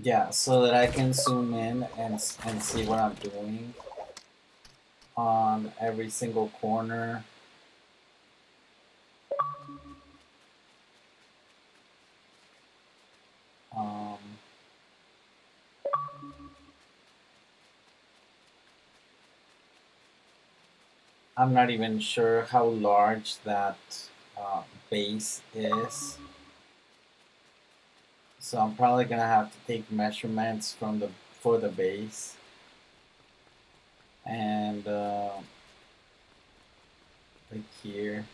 yeah, so that I can zoom in and see what I'm doing on every single corner. Um, I'm not even sure how large that base is. So I'm probably gonna have to take measurements for the base and like here.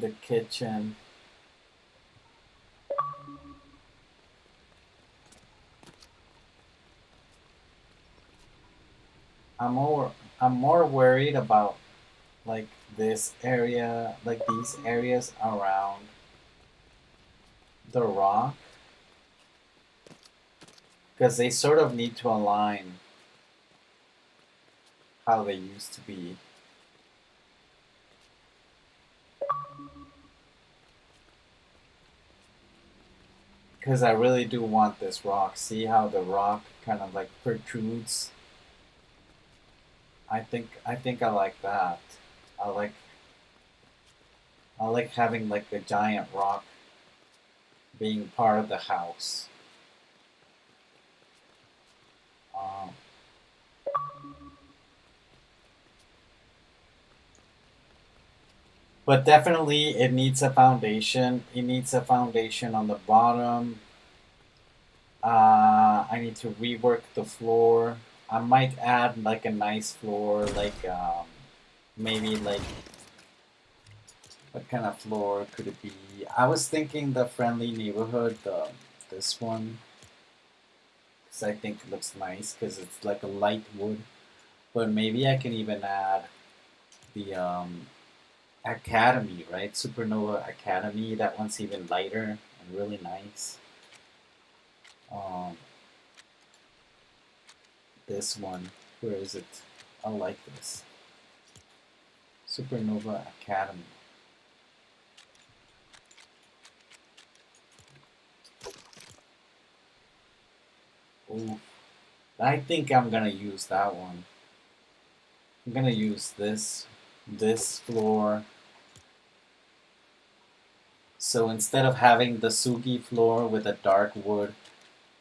The kitchen. I'm more I'm more worried about like this area, like these areas around the rock, because they sort of need to align how they used to be. Because I really do want this rock. See how the rock kind of like protrudes? I think I like that. I like I like having like a giant rock being part of the house. Um, but definitely it needs a foundation. It needs a foundation on the bottom. I need to rework the floor. I might add like a nice floor, like maybe like What kind of floor could it be? I was thinking the friendly neighborhood, this one, because I think it looks nice because it's like a light wood. But maybe I can even add the Academy, right? Supernova Academy. That one's even lighter and really nice. Um, this one, where is it? I like this. Supernova Academy. Ooh, I think I'm gonna use that one. I'm gonna use this floor. So instead of having the Sugi floor with a dark wood,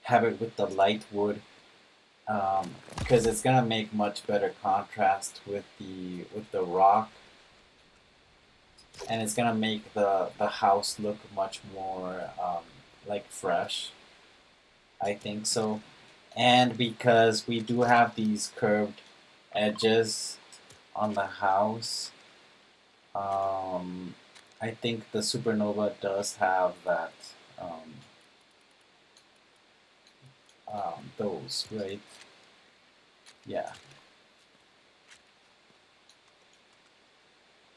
have it with the light wood, because it's gonna make much better contrast with the rock, and it's gonna make the house look much more like fresh. I think so, and because we do have these curved edges on the house, um, I think the supernova does have that. Um, those, right? Yeah.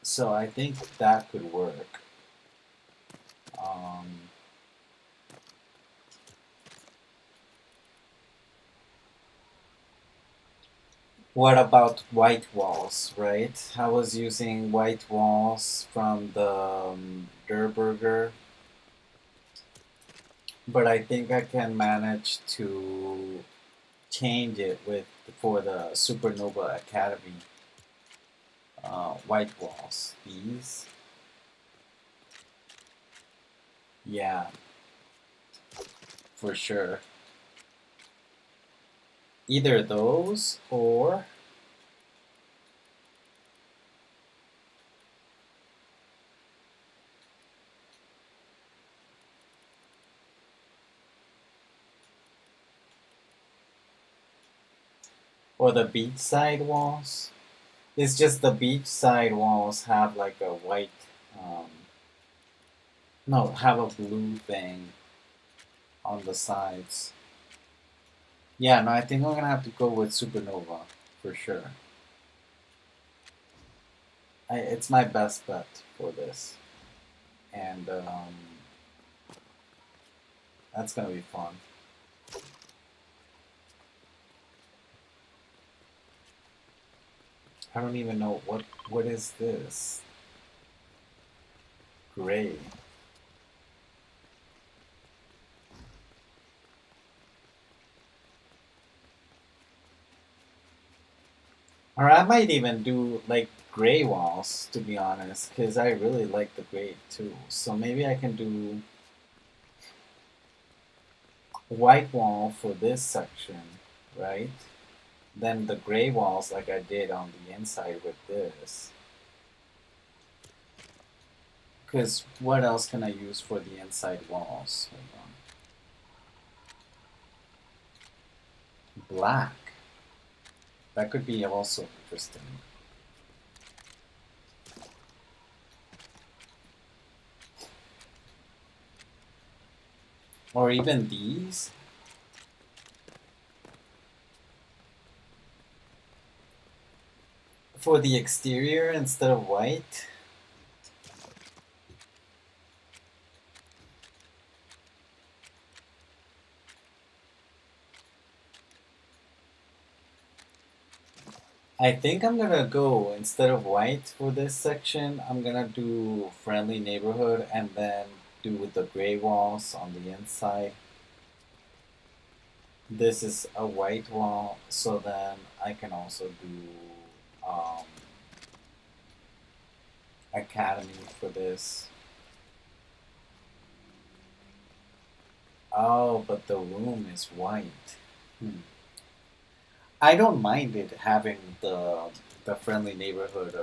So I think that could work. Um, what about white walls, right? I was using white walls from the Der Burger, but I think I can manage to change it with for the Supernova Academy white walls. These, yeah, for sure. Either those or the beachside walls. It's just the beachside walls have like a white, um, no, have a blue thing on the sides. Yeah, no, I think I'm gonna have to go with Supernova for sure. It's my best bet for this, and that's gonna be fun. I don't even know what is this gray. Or I might even do like gray walls to be honest, because I really like the gray too. So maybe I can do white wall for this section, right? Then the gray walls like I did on the inside with this. Because what else can I use for the inside walls? Hold on. Black. That could be also interesting. Or even these. For the exterior instead of white. I think I'm gonna go instead of white for this section. I'm gonna do friendly neighborhood and then do with the gray walls on the inside. This is a white wall, so then I can also do um, academy for this. Oh, but the room is white. Hmm. I don't mind it having the friendly neighborhood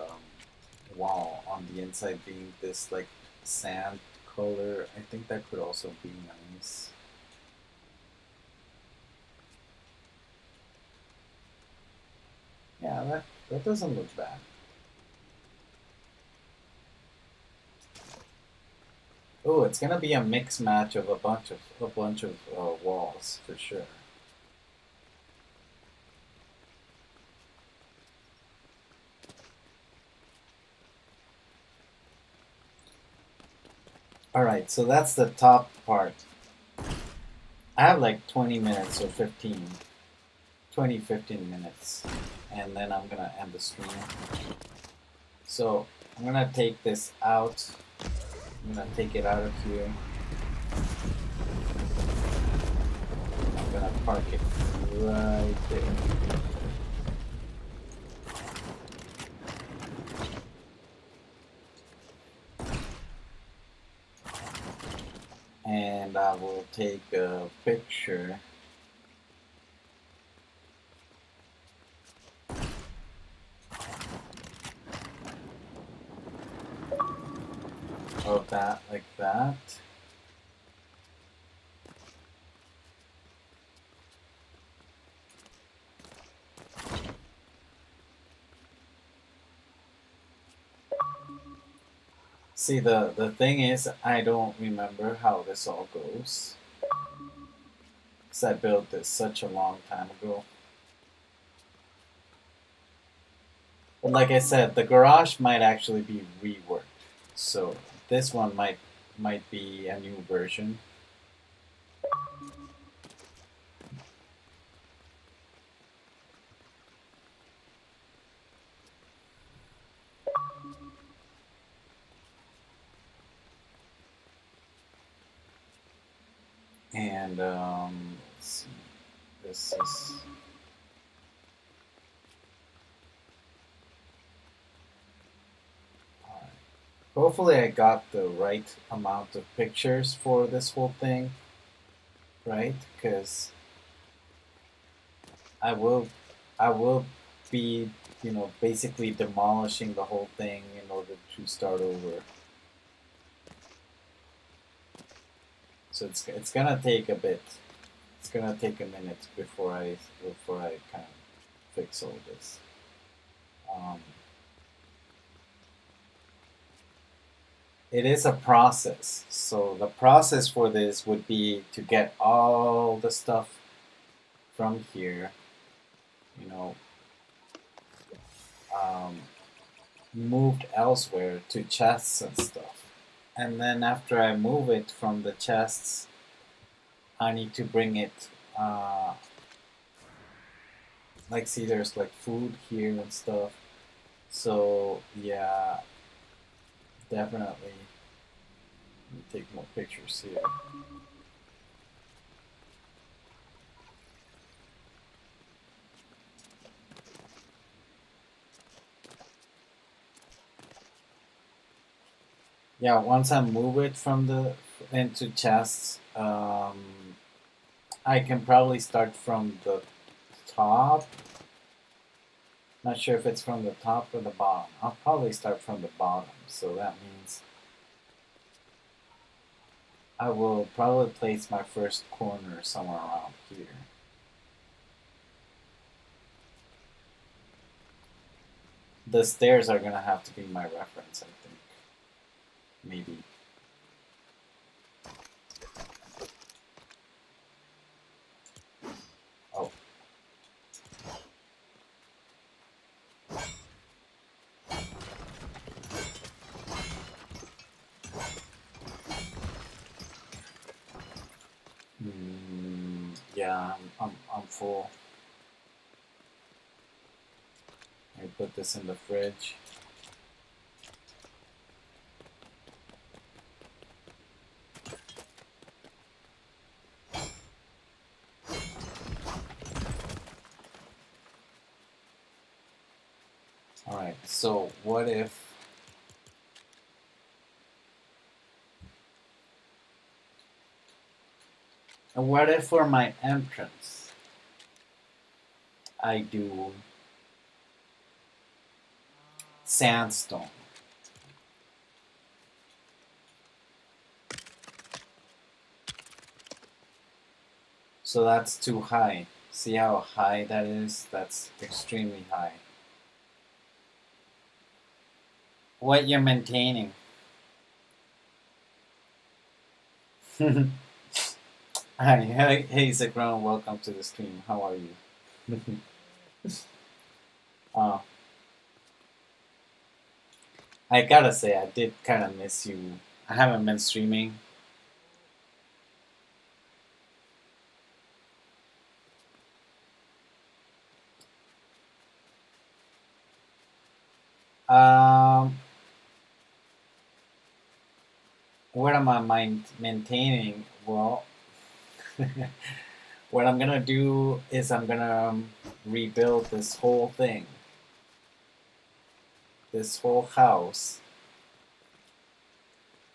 wall on the inside being this like sand color. I think that could also be nice. Yeah, that doesn't look bad. it's gonna be a mix match of a bunch of walls for sure. All right, so that's the top part. I have like 20 minutes or 15 minutes, and then I'm gonna end the stream. So I'm gonna take this out. I'm gonna take it out of here. I'm gonna park it right there. And I will take a picture of that, like that. See, the thing is, I don't remember how this all goes. Because I built this such a long time ago. But like I said, the garage might actually be reworked. So this one might be a new version. And let's see. This is alright. Hopefully I got the right amount of pictures for this whole thing, right? Because I will be, basically demolishing the whole thing in order to start over. So it's gonna take a bit. It's gonna take a minute before I kind of fix all this. It is a process. So the process for this would be to get all the stuff from here, moved elsewhere to chests and stuff. And then after I move it from the chests, I need to bring it, like, see, there's like food here and stuff. So yeah, definitely. Let me take more pictures here. Yeah, once I move it from into chests, I can probably start from the top. Not sure if it's from the top or the bottom. I'll probably start from the bottom, so that means I will probably place my first corner somewhere around here. The stairs are gonna have to be my reference, I think. Maybe. Oh. Yeah, I'm full. I put this in the fridge. Alright, so what if for my entrance I do sandstone? So that's too high. See how high that is? That's extremely high. What you're maintaining? Hi, hey, Zagron, welcome to the stream. How are you? uh, I gotta say, I did kind of miss you. I haven't been streaming. Um, what am I maintaining? Well, what I'm gonna do is I'm gonna rebuild this whole thing, this whole house.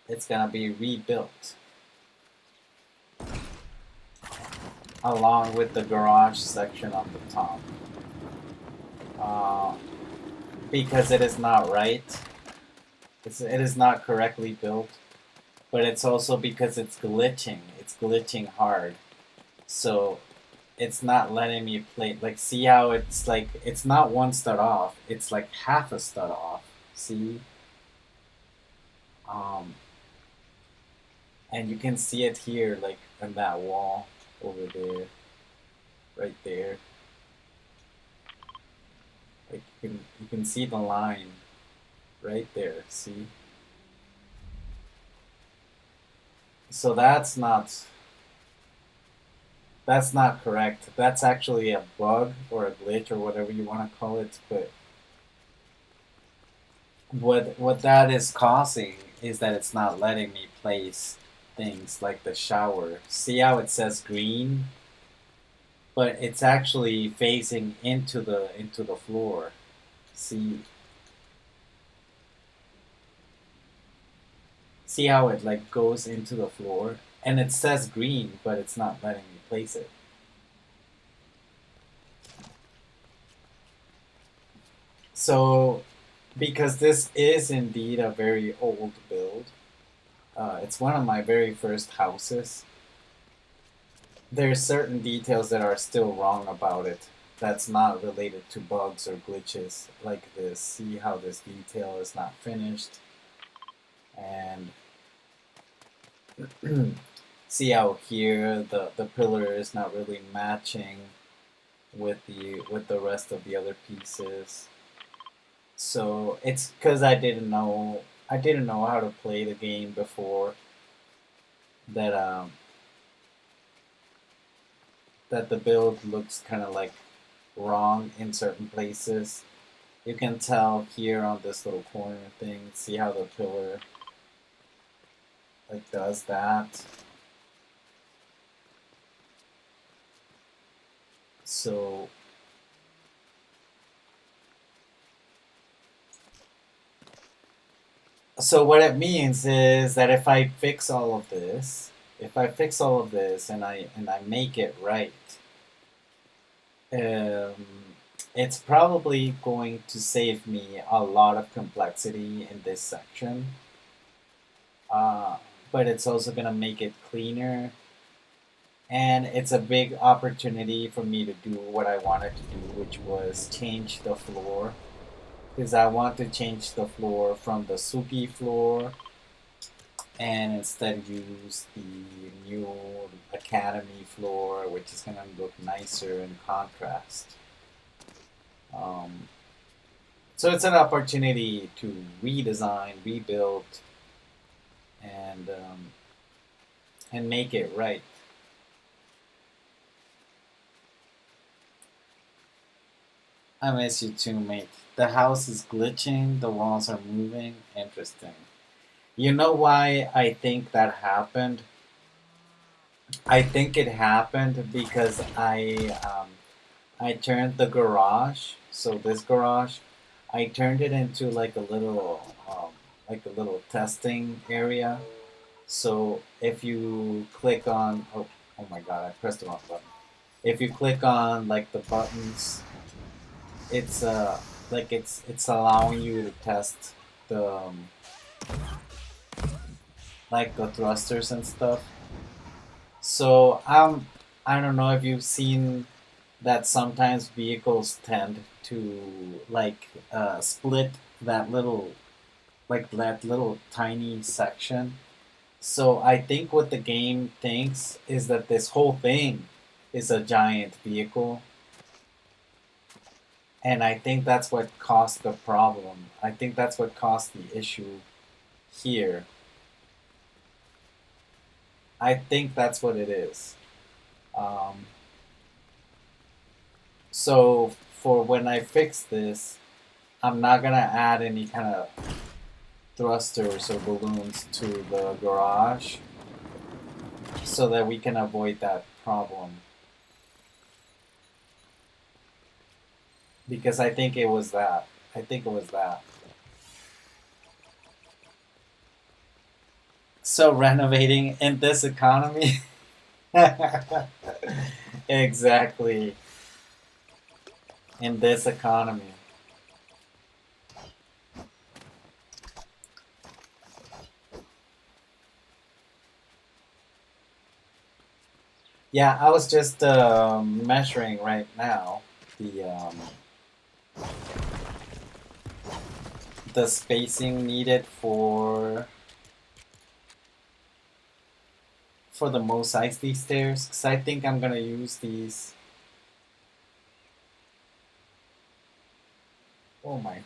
It's gonna be rebuilt along with the garage section on the top. Uh, because it is not right. It is not correctly built, but it's also because it's glitching. It's glitching hard. So it's not letting me play. Like, see how it's like, it's not one stud off. It's like half a stud off. See? Um, and you can see it here, like on that wall over there, right there. Like you can see the line right there. See? So that's not correct. That's actually a bug or a glitch or whatever you want to call it. But what that is causing is that it's not letting me place things like the shower. See how it says green, but it's actually facing into the floor. See how it like goes into the floor, and it says green, but it's not letting me place it. So because this is indeed a very old build, it's one of my very first houses. There's certain details that are still wrong about it. That's not related to bugs or glitches like this. See how this detail is not finished, and see how here the pillar is not really matching with the rest of the other pieces. So it's because I didn't know how to play the game before that that the build looks kind of like wrong in certain places. You can tell here on this little corner thing, see how the pillar like does that. So what it means is that if I fix all of this, and I make it right, um, it's probably going to save me a lot of complexity in this section. Uh, but it's also gonna make it cleaner, and it's a big opportunity for me to do what I wanted to do, which was change the floor. Because I want to change the floor from the Suki floor and instead use the new Academy floor, which is gonna look nicer in contrast. Um, so it's an opportunity to redesign, rebuild, and make it right. I miss you too, mate. The house is glitching, the walls are moving. Interesting. You know why I think that happened? I think it happened because I turned the garage. So this garage, I turned it into like a little testing area. So if you click on oh my god, I pressed the wrong button. If you click on like the buttons, it's like it's allowing you to test the like the thrusters and stuff. So I don't know if you've seen that sometimes vehicles tend to like split that little tiny section. So I think what the game thinks is that this whole thing is a giant vehicle. And I think that's what caused the problem. I think that's what caused the issue here. I think that's what it is. Um, so for when I fix this, I'm not gonna add any kind of thrusters or balloons to the garage so that we can avoid that problem. Because I think it was that. I think it was that. So renovating in this economy. Exactly. In this economy. Yeah, I was just measuring right now the spacing needed for the Mos Eisley stairs, because I think I'm gonna use these. Oh my.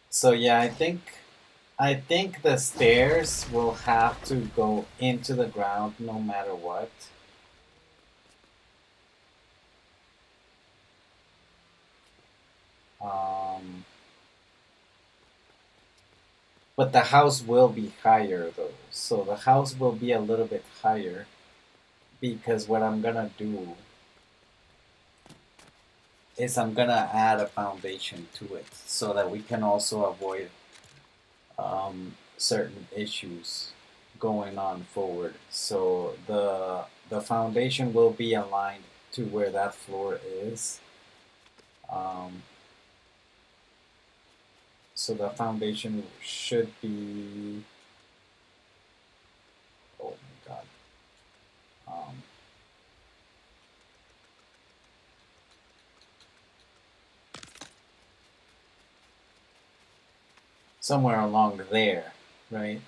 So yeah, I think the stairs will have to go into the ground no matter what. Um, but the house will be higher though. So the house will be a little bit higher because what I'm gonna do is I'm gonna add a foundation to it so that we can also avoid certain issues going on forward. So the foundation will be aligned to where that floor is. Um, so the foundation should be. Oh my god. Um, Somewhere along there, right?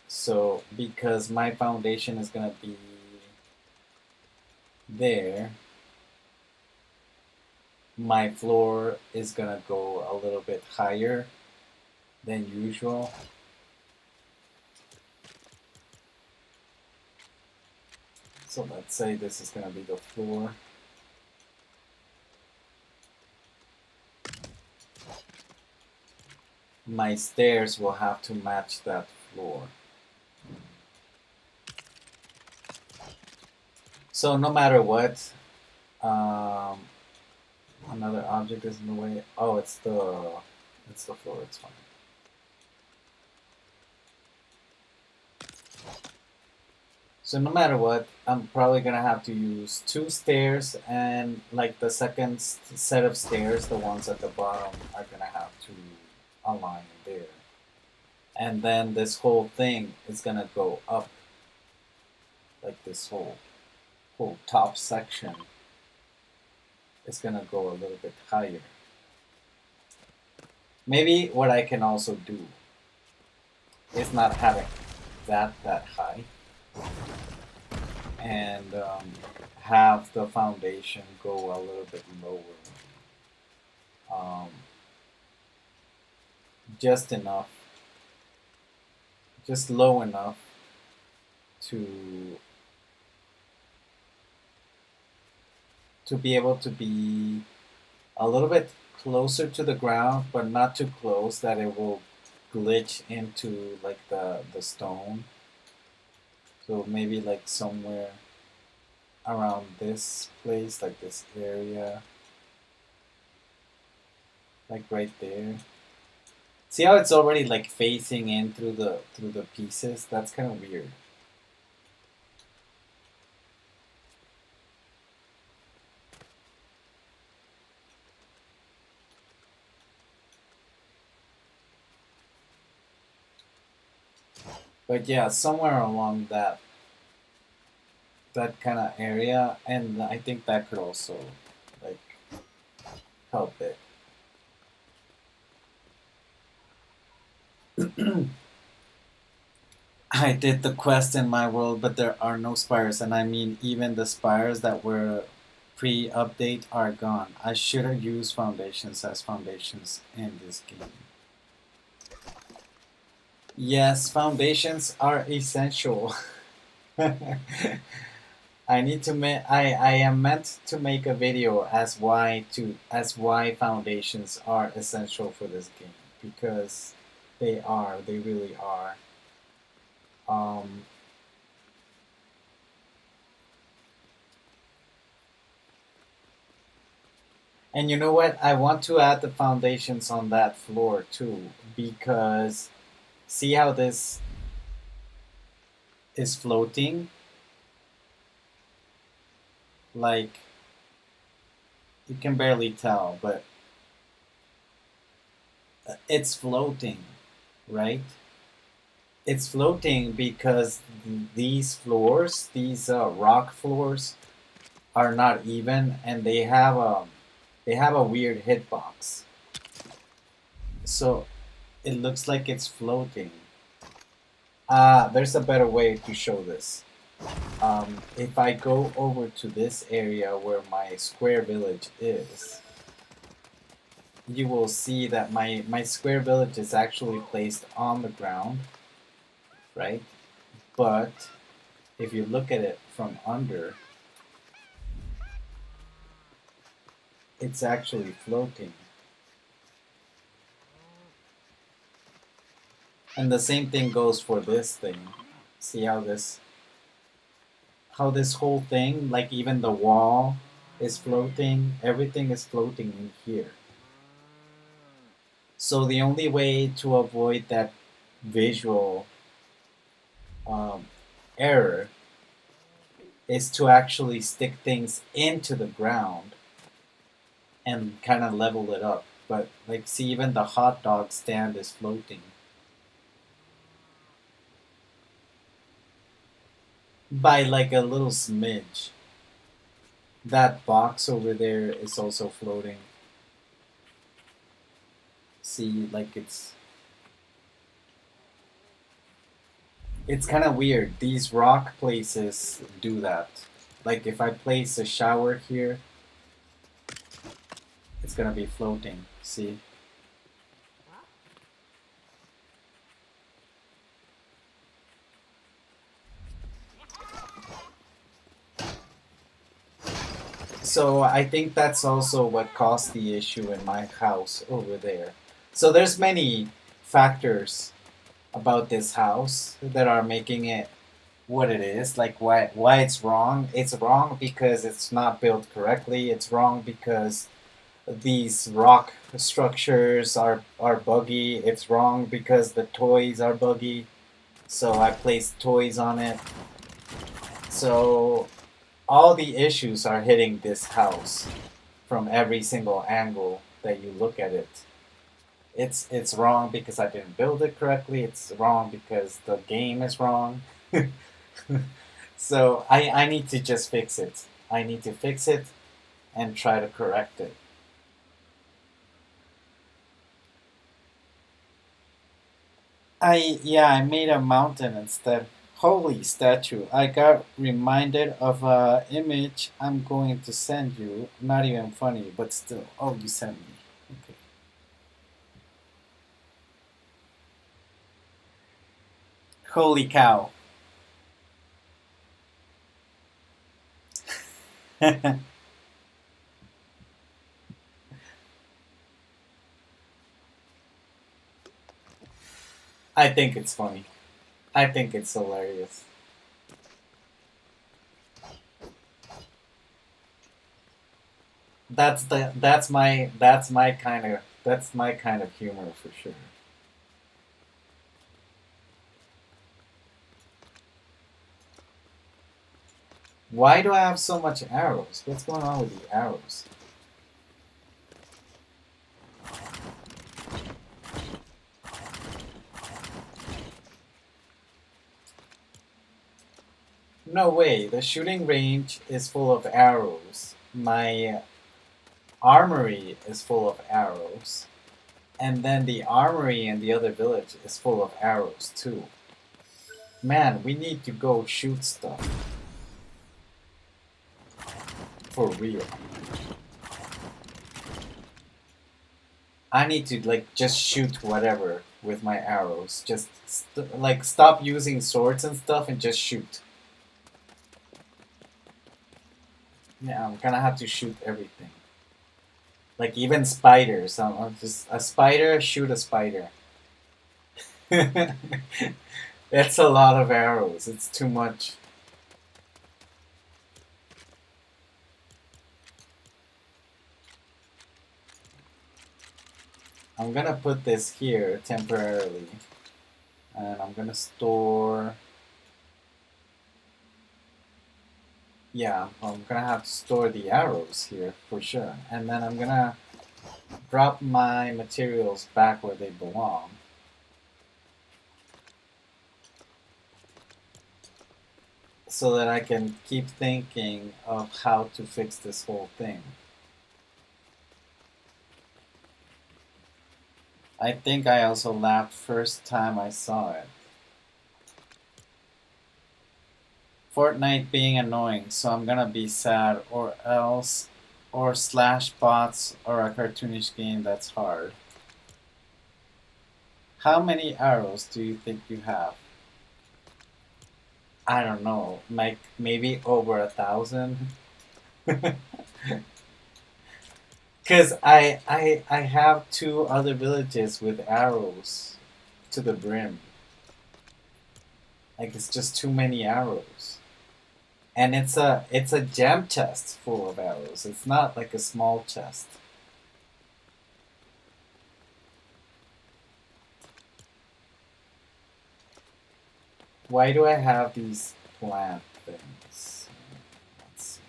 So because my foundation is gonna be there, my floor is gonna go a little bit higher than usual. So let's say this is gonna be the floor. My stairs will have to match that floor. So no matter what, um, another object is in the way. Oh, it's the floor. It's fine. So no matter what, I'm probably gonna have to use two stairs, and like the second set of stairs, the ones at the bottom are gonna have to align there. And then this whole thing is gonna go up, like this whole top section is gonna go a little bit higher. Maybe what I can also do is not having that high and have the foundation go a little bit lower, um, just enough, just low enough to be able to be a little bit closer to the ground, but not too close that it will glitch into like the stone. So maybe like somewhere around this place, like this area, like right there. See how it's already like facing in through the pieces? That's kind of weird. But yeah, somewhere along that kind of area, and I think that could also like help it. I did the quest in my world, but there are no spires, and I mean even the spires that were pre-update are gone. I should have used foundations as foundations in this game. Yes, foundations are essential. I need to I am meant to make a video as why foundations are essential for this game, because they really are. Um, and you know what? I want to add the foundations on that floor too, because see how this is floating? Like, you can barely tell, but it's floating, right? It's floating because these floors, these rock floors, are not even, and they have a weird hitbox. So it looks like it's floating. There's a better way to show this. If I go over to this area where my square village is, you will see that my square village is actually placed on the ground, right? But if you look at it from under, it's actually floating. And the same thing goes for this thing. See how this whole thing, like even the wall is floating, everything is floating in here. So the only way to avoid that visual error is to actually stick things into the ground and kind of level it up. But like, see, even the hot dog stand is floating. By like a little smidge. That box over there is also floating. See, like it's kind of weird. These rock places do that. Like if I place a shower here, it's gonna be floating. See? So I think that's also what caused the issue in my house over there. So there's many factors about this house that are making it what it is. Like why it's wrong. It's wrong because it's not built correctly. It's wrong because these rock structures are buggy. It's wrong because the toys are buggy. So I placed toys on it. So all the issues are hitting this house from every single angle that you look at it. It's wrong because I didn't build it correctly. It's wrong because the game is wrong. So I need to just fix it. I need to fix it and try to correct it. I made a mountain instead. Holy statue. I got reminded of a image I'm going to send you. Not even funny, but still. Oh, you sent me. Holy cow. I think it's funny. I think it's hilarious. That's my kind of humor for sure. Why do I have so much arrows? What's going on with the arrows? No way. The shooting range is full of arrows. My armory is full of arrows. And then the armory in the other village is full of arrows too. Man, we need to go shoot stuff. For real. I need to like just shoot whatever with my arrows. Just like stop using swords and stuff and just shoot. Yeah, I'm gonna have to shoot everything. Like even spiders. I'm just a spider, shoot a spider. It's a lot of arrows. It's too much. I'm gonna put this here temporarily. And I'm gonna store... Yeah, I'm gonna have to store the arrows here for sure. And then I'm gonna drop my materials back where they belong. So that I can keep thinking of how to fix this whole thing. I think I also laughed first time I saw it. Fortnite being annoying, so I'm gonna be sad, or else, or slash bots, or a cartoonish game that's hard. How many arrows do you think you have? I don't know, like maybe over 1,000. Cause I have two other villages with arrows to the brim. Like it's just too many arrows. And it's a gem chest full of arrows. It's not like a small chest. Why do I have these plant things? Let's see.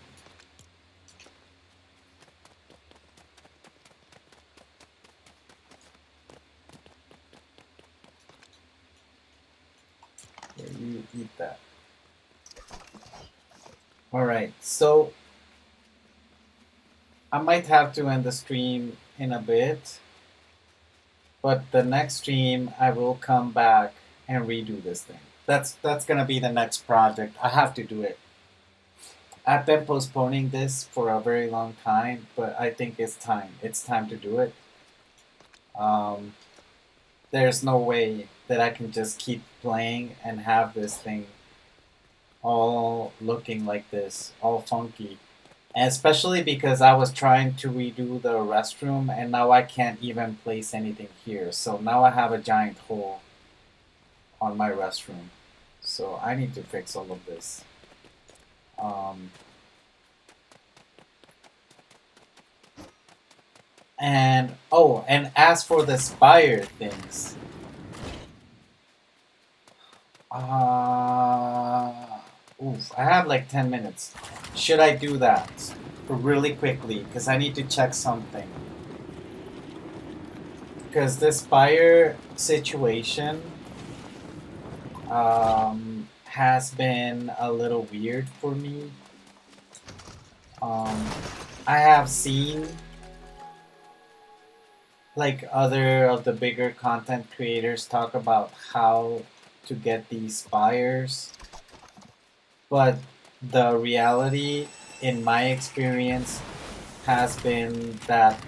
Here, you eat that. Alright, so I might have to end the stream in a bit, but the next stream I will come back and redo this thing. That's gonna be the next project. I have to do it. I've been postponing this for a very long time, but I think it's time. It's time to do it. There's no way that I can just keep playing and have this thing all looking like this, all funky. And especially because I was trying to redo the restroom and now I can't even place anything here. So now I have a giant hole on my restroom. So I need to fix all of this. And oh, and as for the spire things, oof, I have like 10 minutes. Should I do that really quickly? Because I need to check something. Because this spire situation has been a little weird for me. I have seen like other of the bigger content creators talk about how to get these spires, but the reality in my experience has been that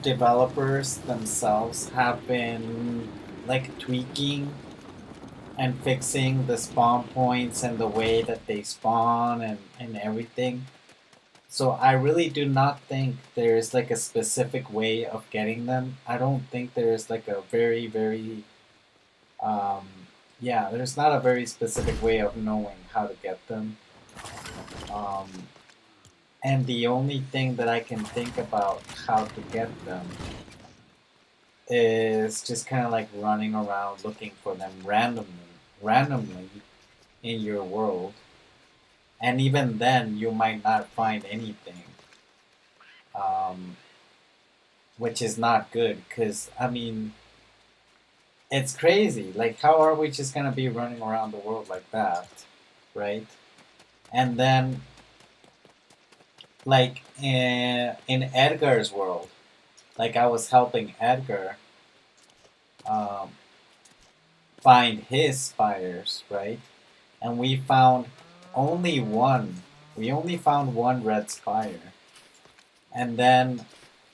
developers themselves have been like tweaking and fixing the spawn points and the way that they spawn and everything. So I really do not think there's like a specific way of getting them. I don't think there's like a very, very, um, yeah, there's not a very specific way of knowing how to get them. Um, and the only thing that I can think about how to get them is just kind of like running around looking for them randomly in your world. And even then, you might not find anything, um, which is not good. Because I mean, it's crazy. Like, how are we just gonna be running around the world like that? right? And then, like in Edgar's world, like I was helping Edgar um, find his spiders, right? And we found only one. We only found one red spire. And then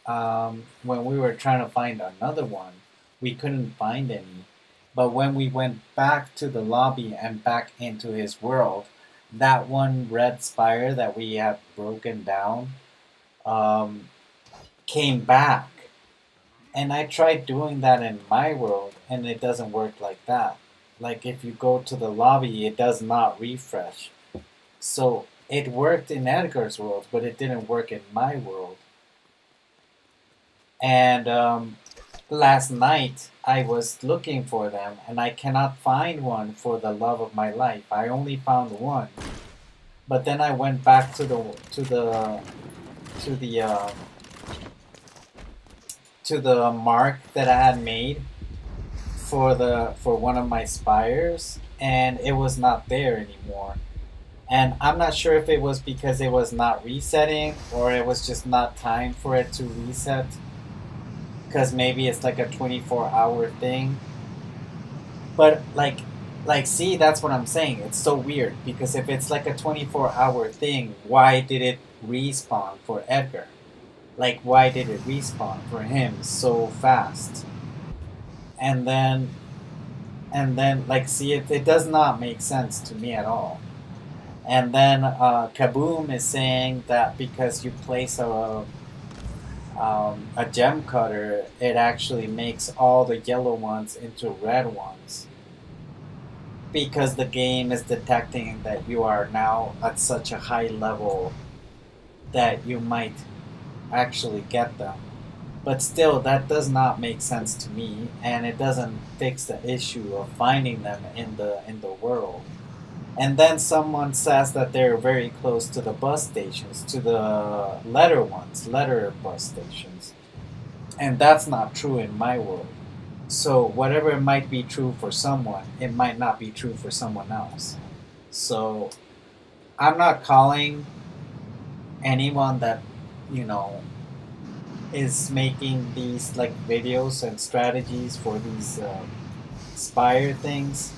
when we were trying to find another one, we couldn't find any. But when we went back to the lobby and back into his world, that one red spire that we had broken down um, came back. And I tried doing that in my world, and it doesn't work like that. Like if you go to the lobby, it does not refresh. So it worked in Edgar's world, but it didn't work in my world. And last night I was looking for them, and I cannot find one for the love of my life. I only found one, but then I went back to the to the mark that I had made for one of my spires, and it was not there anymore. And I'm not sure if it was because it was not resetting or it was just not time for it to reset. Because maybe it's like a 24-hour thing. But see, that's what I'm saying. It's so weird because if it's like a 24-hour thing, why did it respawn for Edgar? Like, why did it respawn for him so fast? And then, like, see, it does not make sense to me at all. And then Kaboom is saying that because you place a gem cutter, it actually makes all the yellow ones into red ones. Because the game is detecting that you are now at such a high level that you might actually get them. But still, that does not make sense to me, and it doesn't fix the issue of finding them in the world. And then someone says that they're very close to the bus stations, to the letter bus stations. And that's not true in my world. So whatever it might be true for someone, it might not be true for someone else. So I'm not calling anyone that, you know, is making these like videos and strategies for these Spire things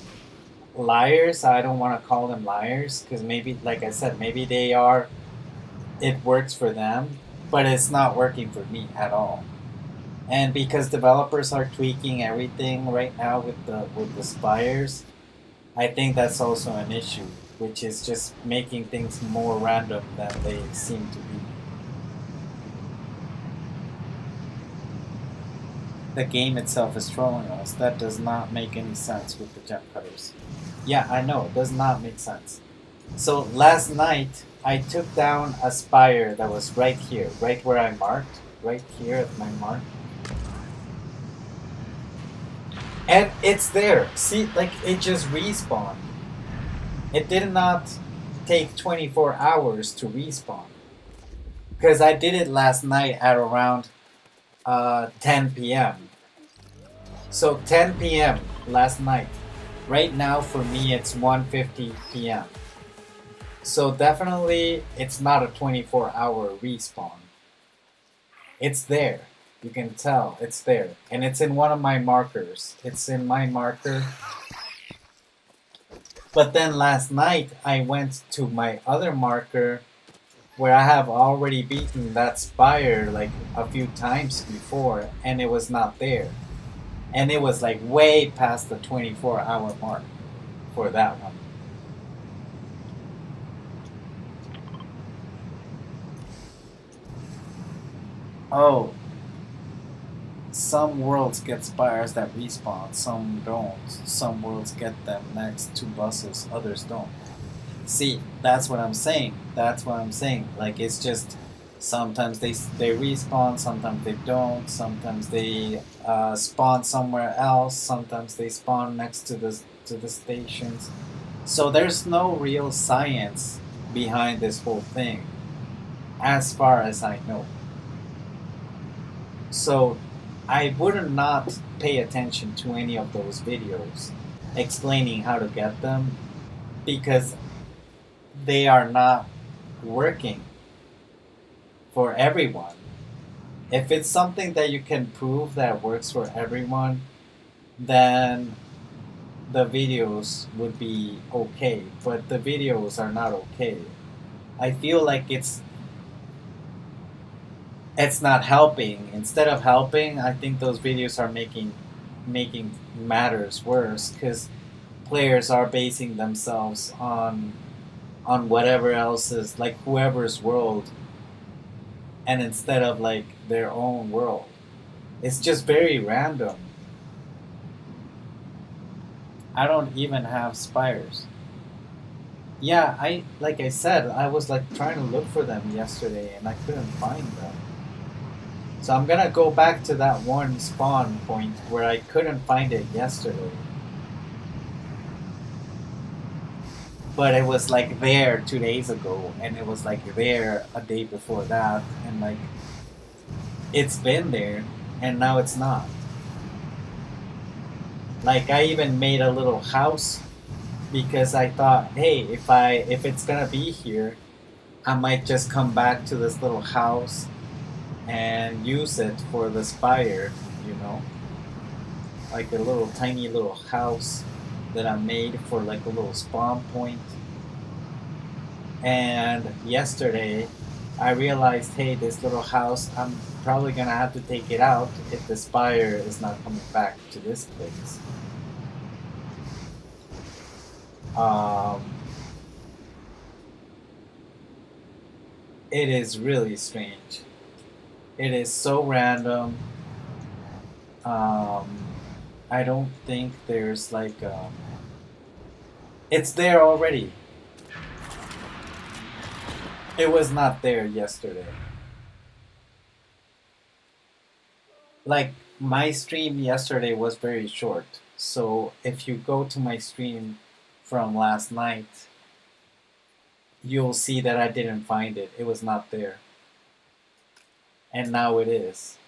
liars. I don't want to call them liars because maybe, like I said, maybe they are. It works for them, but it's not working for me at all. And because developers are tweaking everything right now with the spires, I think that's also an issue, which is just making things more random than they seem to be. The game itself is trolling us. That does not make any sense with the gem cutters. Yeah, I know, it does not make sense. So last night, I took down a spire that was right here, right where I marked, right here at my mark. And it's there. See, like, it just respawned. It did not take 24 hours to respawn. Because I did it last night at around 10 p.m. So 10 p.m. last night. Right now for me it's 1:50 p.m. So definitely it's not a 24-hour respawn. It's there. You can tell it's there. And it's in one of my markers. It's in my marker. But then last night I went to my other marker where I have already beaten that spire like a few times before and it was not there. And it was like way past the 24-hour mark for that one. Oh, some worlds get spires that respawn, some don't. Some worlds get them next to buses, others don't. See, that's what I'm saying. That's what I'm saying. Like it's just sometimes they respawn, sometimes they don't. Sometimes they spawn somewhere else. Sometimes they spawn next to the stations. So there's no real science behind this whole thing, as far as I know. So I would not pay attention to any of those videos explaining how to get them because they are not working for everyone. If it's something that you can prove that works for everyone, then the videos would be okay. But the videos are not okay. I feel like it's not helping. Instead of helping, I think those videos are making matters worse because players are basing themselves on whatever else is like whoever's world, and instead of like their own world. It's just very random. I don't even have spires. Yeah, I like I said, I was like trying to look for them yesterday and I couldn't find them. So I'm gonna go back to that one spawn point where I couldn't find it yesterday. But it was like there 2 days ago, and it was like there a day before that, and like it's been there, and now it's not. Like I even made a little house because I thought, hey, if it's gonna be here, I might just come back to this little house and use it for the spire, you know, like a little tiny little house that I made for like a little spawn point. And yesterday, I realized, hey, this little house, I'm probably gonna have to take it out if the spire is not coming back to this place. Um, it is really strange. It is so random. Um, I don't think there's like it's there already. It was not there yesterday. Like my stream yesterday was very short. So if you go to my stream from last night, you'll see that I didn't find it. It was not there. And now it is.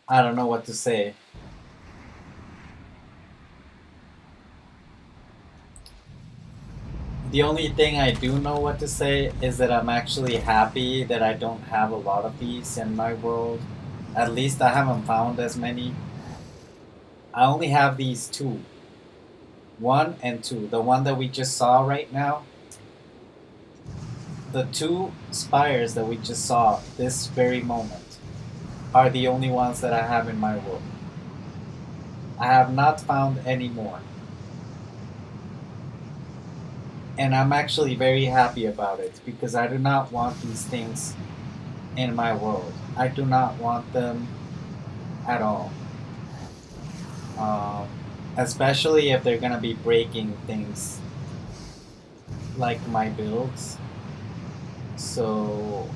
I don't know what to say. The only thing I do know what to say is that I'm actually happy that I don't have a lot of these in my world. At least I haven't found as many. I only have these two. 1 and 2. The one that we just saw right now. The 2 spires that we just saw this very moment are the only ones that I have in my world. I have not found any more. And I'm actually very happy about it because I do not want these things in my world. I do not want them at all. Especially if they're gonna be breaking things like my builds. So,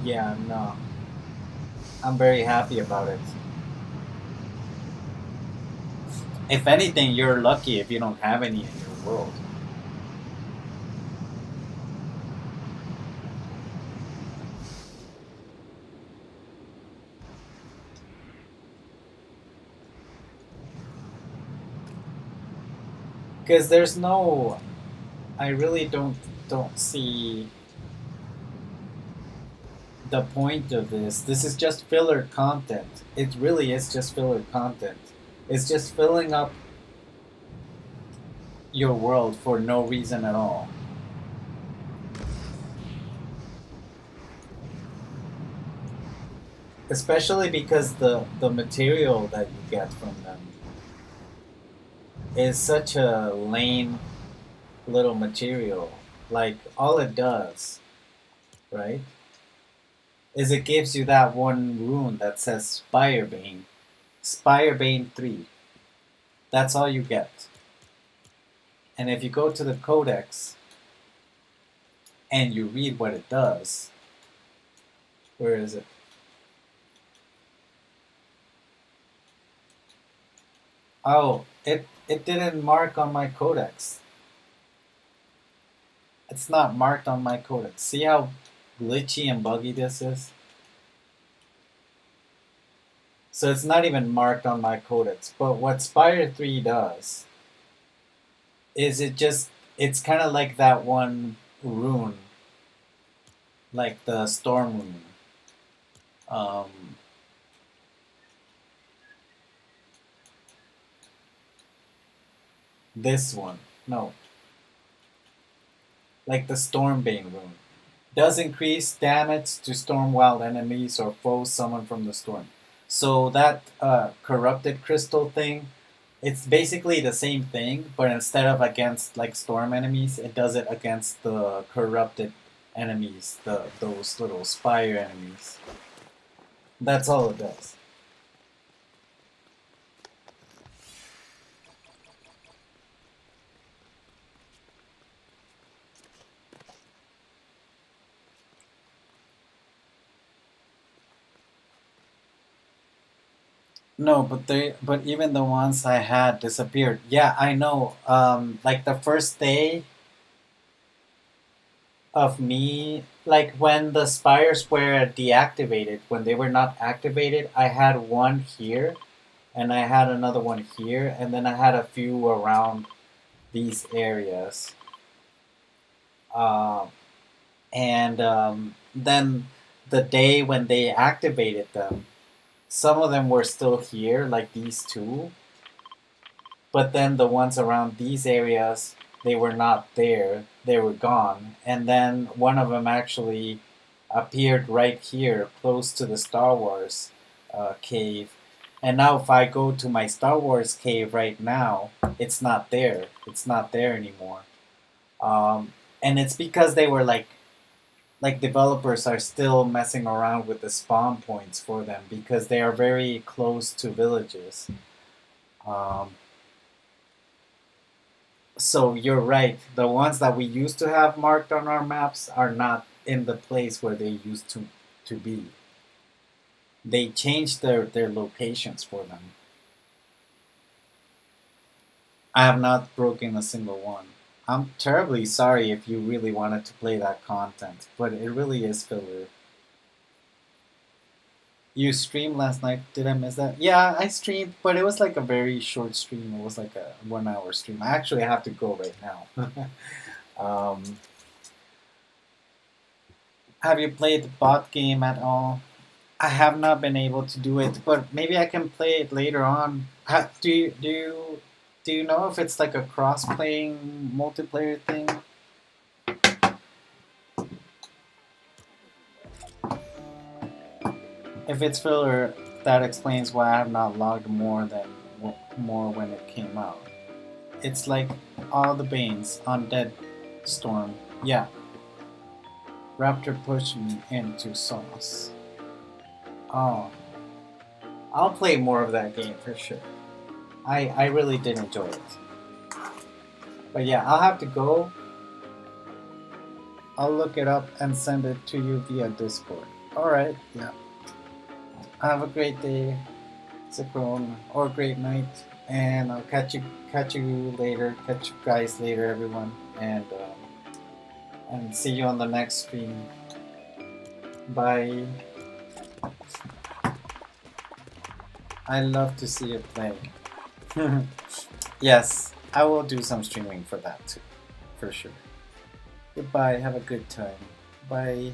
yeah, no. I'm very happy about it. If anything, you're lucky if you don't have any in your world. Because there's no, I really don't see the point of this. This is just filler content. It really is just filler content. It's just filling up your world for no reason at all. Especially because the material that you get from them is such a lame little material. Like all it does, right, is it gives you that one rune that says Spirebane. Spirebane 3. That's all you get. And if you go to the codex and you read what it does, where is it? Oh, it didn't mark on my codex. It's not marked on my codex. See how glitchy and buggy this is? So it's not even marked on my codex. But what Spire 3 does is it's kind of like that one rune, like the storm rune. Um, this one, no, like the Stormbane rune. Does increase damage to storm wild enemies or foes summoned from the storm. So that corrupted crystal thing, it's basically the same thing, but instead of against like storm enemies, it does it against the corrupted enemies, those little spire enemies. That's all it does. No, but even the ones I had disappeared. Yeah, I know. Like the first day of me, like when the spires were deactivated, when they were not activated, I had one here, and I had another one here, and then I had a few around these areas. Um, and then the day when they activated them, some of them were still here, like these two, but then the ones around these areas, they were not there, they were gone. And then one of them actually appeared right here close to the Star Wars cave. And now if I go to my Star Wars cave right now, it's not there, it's not there anymore. And it's because they were like developers are still messing around with the spawn points for them because they are very close to villages. um, So you're right. The ones that we used to have marked on our maps are not in the place where they used to be. They changed their locations for them. I have not broken a single one. I'm terribly sorry if you really wanted to play that content, but it really is filler. You streamed last night. Did I miss that? Yeah, I streamed, but it was like a very short stream. It was like a 1 hour stream. I actually have to go right now. um, have you played the bot game at all? I have not been able to do it, but maybe I can play it later on. Do you know if it's like a cross-playing multiplayer thing? If it's filler, that explains why I have not logged more when it came out. It's like all the Banes on Dead Storm. Yeah, Raptor pushed me into sauce. Oh, I'll play more of that game for sure. I really did enjoy it. But yeah, I'll have to go. I'll look it up and send it to you via Discord. Alright, yeah. Have a great day, Cyclone, or great night. And I'll catch you later. Catch you guys later, everyone. And see you on the next stream. Bye. I love to see you play. Yes, I will do some streaming for that too, for sure. Goodbye, have a good time. Bye.